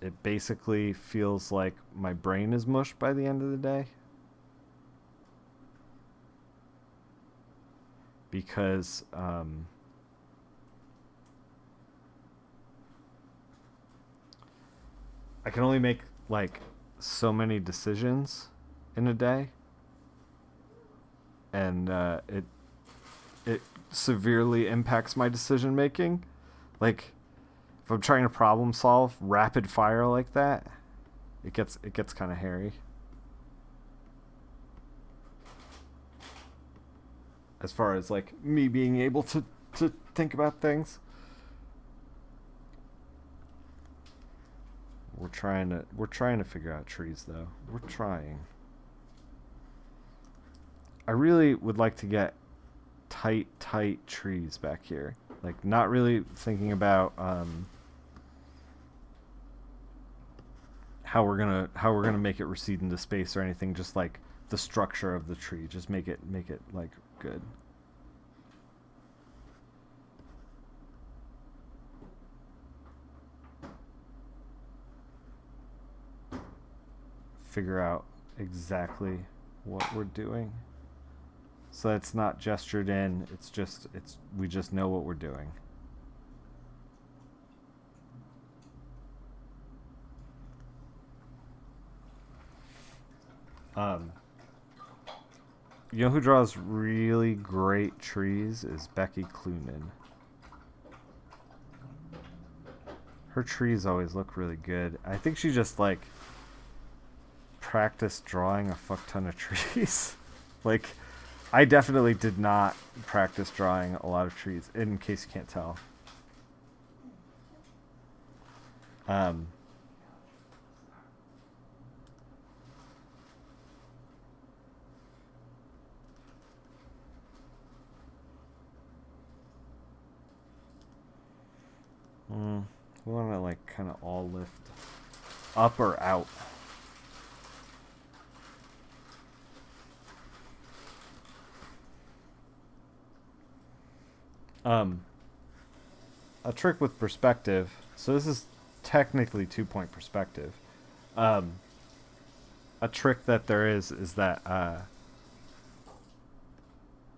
it basically feels like my brain is mush by the end of the day. Because I can only make like so many decisions in a day, and it severely impacts my decision making. Like, if I'm trying to problem solve rapid fire like that, it gets kind of hairy. As far as like me being able to think about things. We're trying to figure out trees though. We're trying. I really would like to get tight trees back here. Like, not really thinking about how we're gonna make it recede into space or anything. Just like the structure of the tree. Just make it like good. Figure out exactly what we're doing, so it's not gestured in. We just know what we're doing. You know who draws really great trees is Becky Clunan. Her trees always look really good. I think she just like practice drawing a fuck ton of trees. Like, I definitely did not practice drawing a lot of trees, in case you can't tell. We want to like kind of all lift up or out. A trick with perspective. So this is technically 2-point perspective. A trick that there is that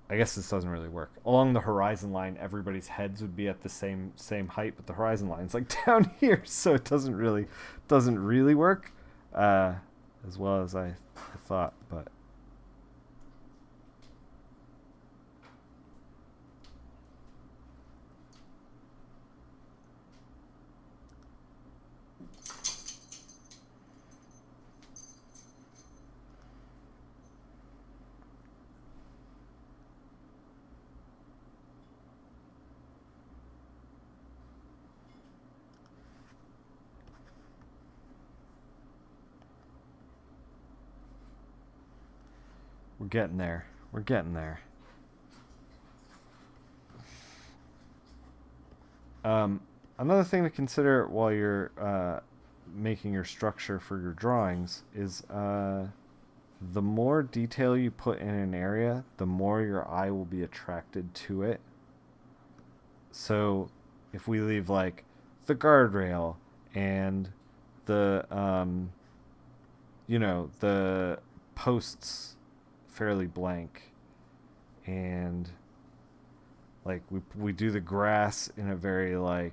I guess this doesn't really work. Along the horizon line, everybody's heads would be at the same height, but the horizon line's like down here, so it doesn't really work as well as I thought. But we're getting there. Another thing to consider while you're making your structure for your drawings is the more detail you put in an area, the more your eye will be attracted to it. So if we leave like the guardrail and the the posts fairly blank, and like we do the grass in a very like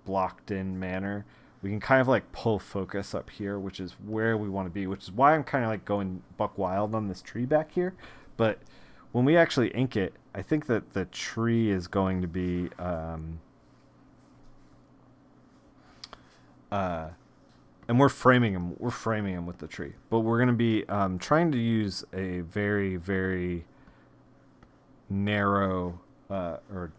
blocked in manner, we can kind of like pull focus up here, which is where we want to be, which is why I'm kind of like going buck wild on this tree back here. But when we actually ink it, I think that the tree is going to be and we're framing him with the tree, but we're going to be trying to use a very, very narrow or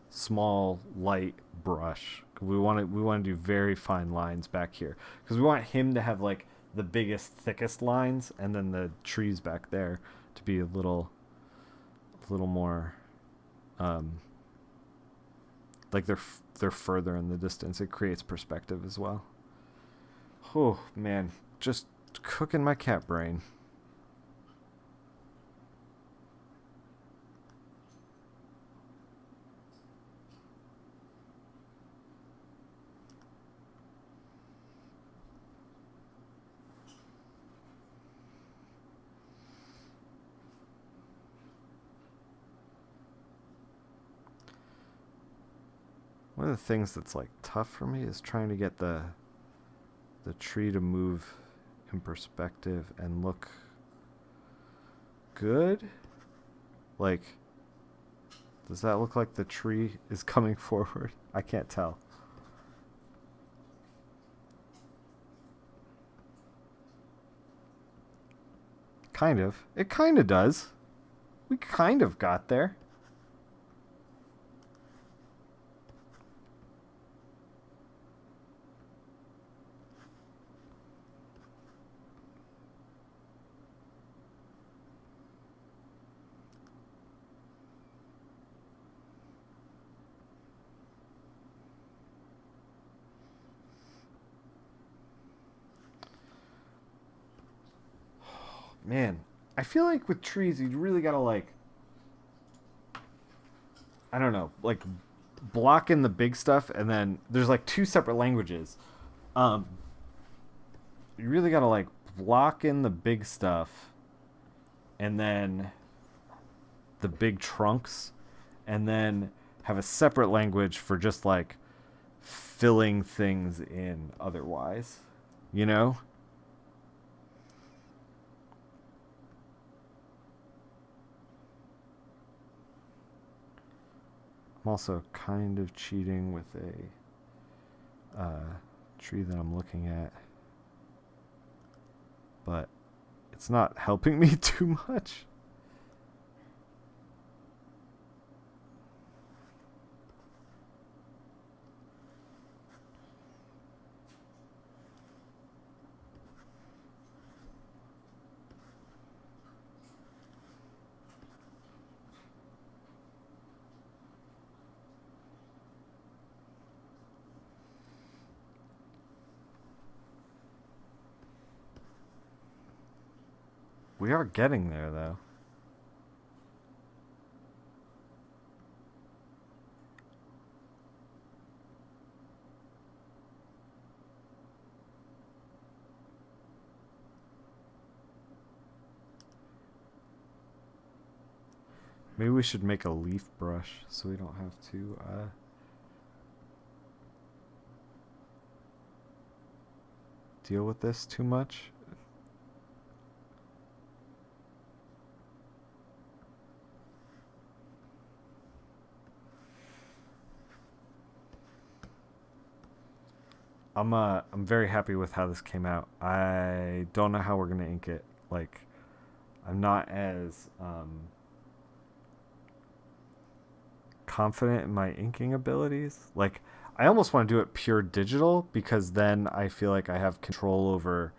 small light brush. We want to do very fine lines back here because we want him to have like the biggest, thickest lines, and then the trees back there to be a little more, like they're further in the distance. It creates perspective as well. Oh man, just cooking my cat brain. One of the things that's like tough for me is trying to get the tree to move in perspective and look good. Like, does that look like the tree is coming forward? I can't tell. Kind of. It kind of does. We kind of got there. Man, I feel like with trees, you really gotta like, I don't know, like block in the big stuff, and then there's like two separate languages. Um, you really gotta like block in the big stuff, and then the big trunks, and then have a separate language for just like filling things in otherwise. You know? I'm also kind of cheating with a tree that I'm looking at, but it's not helping me too much. We are getting there, though. Maybe we should make a leaf brush so we don't have to deal with this too much. I'm very happy with how this came out. I don't know how we're gonna ink it. Like, I'm not as confident in my inking abilities. Like, I almost want to do it pure digital because then I feel like I have control over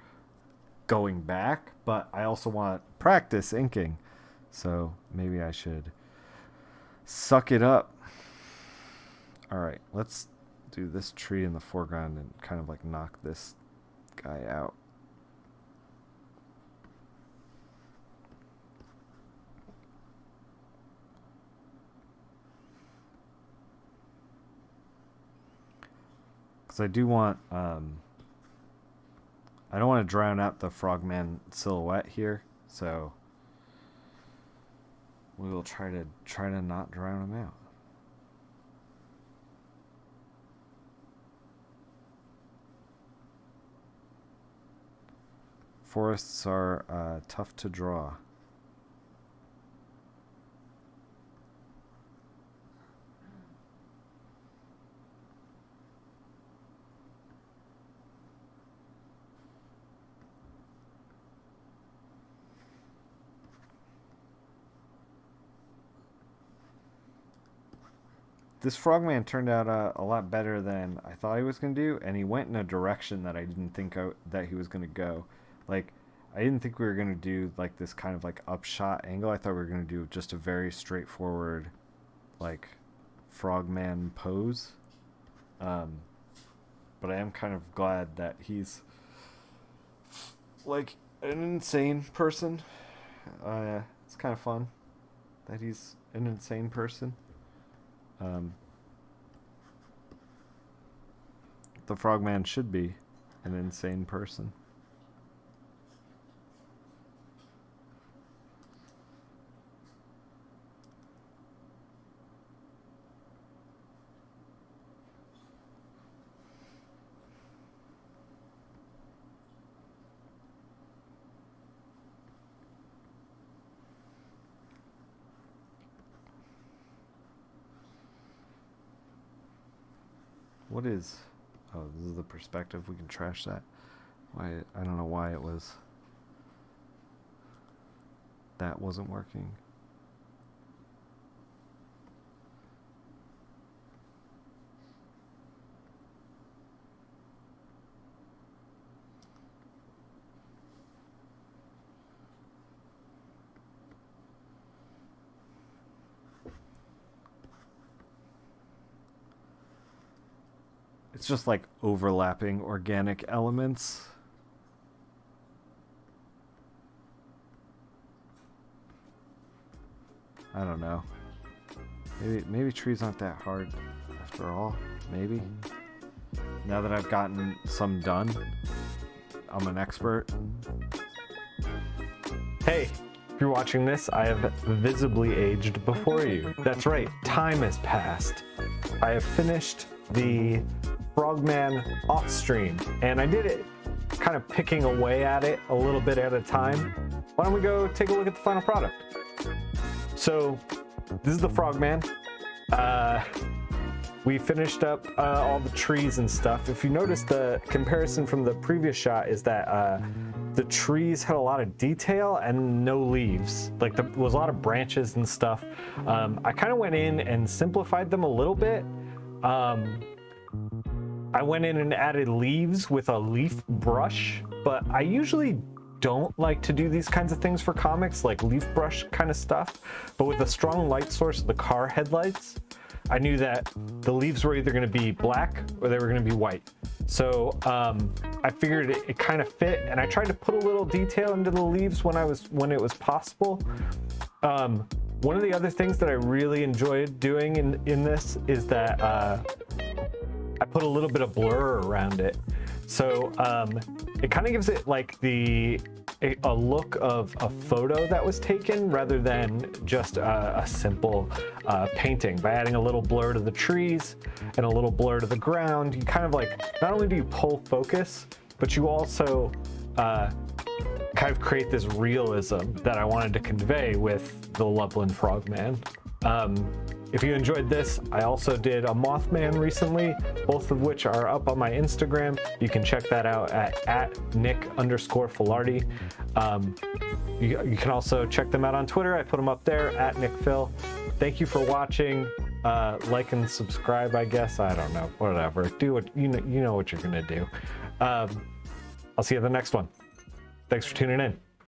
going back, but I also want practice inking. So maybe I should suck it up. All right, let's do this tree in the foreground and kind of like knock this guy out. Because I do want, I don't want to drown out the frogman silhouette here, so we will try to not drown him out. Forests are tough to draw. this frogman turned out a lot better than I thought he was going to do, and he went in a direction that I didn't think that he was going to go. Like, I didn't think we were going to do like this kind of like upshot angle. I thought we were going to do just a very straightforward like frogman pose. But I am kind of glad that he's like an insane person. It's kind of fun that he's an insane person. The frogman should be an insane person. What is... Oh, this is the perspective. We can trash that. Why? I don't know why it was... That wasn't working. It's just like overlapping organic elements. I don't know. Maybe trees aren't that hard after all. Maybe. Now that I've gotten some done, I'm an expert. Hey, if you're watching this, I have visibly aged before you. That's right, time has passed. I have finished the Frogman off stream, and I did it kind of picking away at it a little bit at a time. Why don't we go take a look at the final product? So this is the Frogman. We finished up all the trees and stuff. If you notice, the comparison from the previous shot is that the trees had a lot of detail and no leaves. Like there was a lot of branches and stuff. I kind of went in and simplified them a little bit. I went in and added leaves with a leaf brush, but I usually don't like to do these kinds of things for comics, like leaf brush kind of stuff. But with a strong light source of the car headlights, I knew that the leaves were either going to be black or they were going to be white. So I figured it kind of fit, and I tried to put a little detail into the leaves when it was possible. One of the other things that I really enjoyed doing in this is that I put a little bit of blur around it. So it kind of gives it like a look of a photo that was taken rather than just a simple painting. By adding a little blur to the trees and a little blur to the ground, you kind of like, not only do you pull focus, but you also kind of create this realism that I wanted to convey with the Loveland Frogman. If you enjoyed this, I also did a Mothman recently, both of which are up on my Instagram. You can check that out at Nick_Filardi. You can also check them out on Twitter. I put them up there at NickPhil. Thank you for watching. Like and subscribe, I guess. I don't know. Whatever. Do what you know what you're gonna do. I'll see you in the next one. Thanks for tuning in.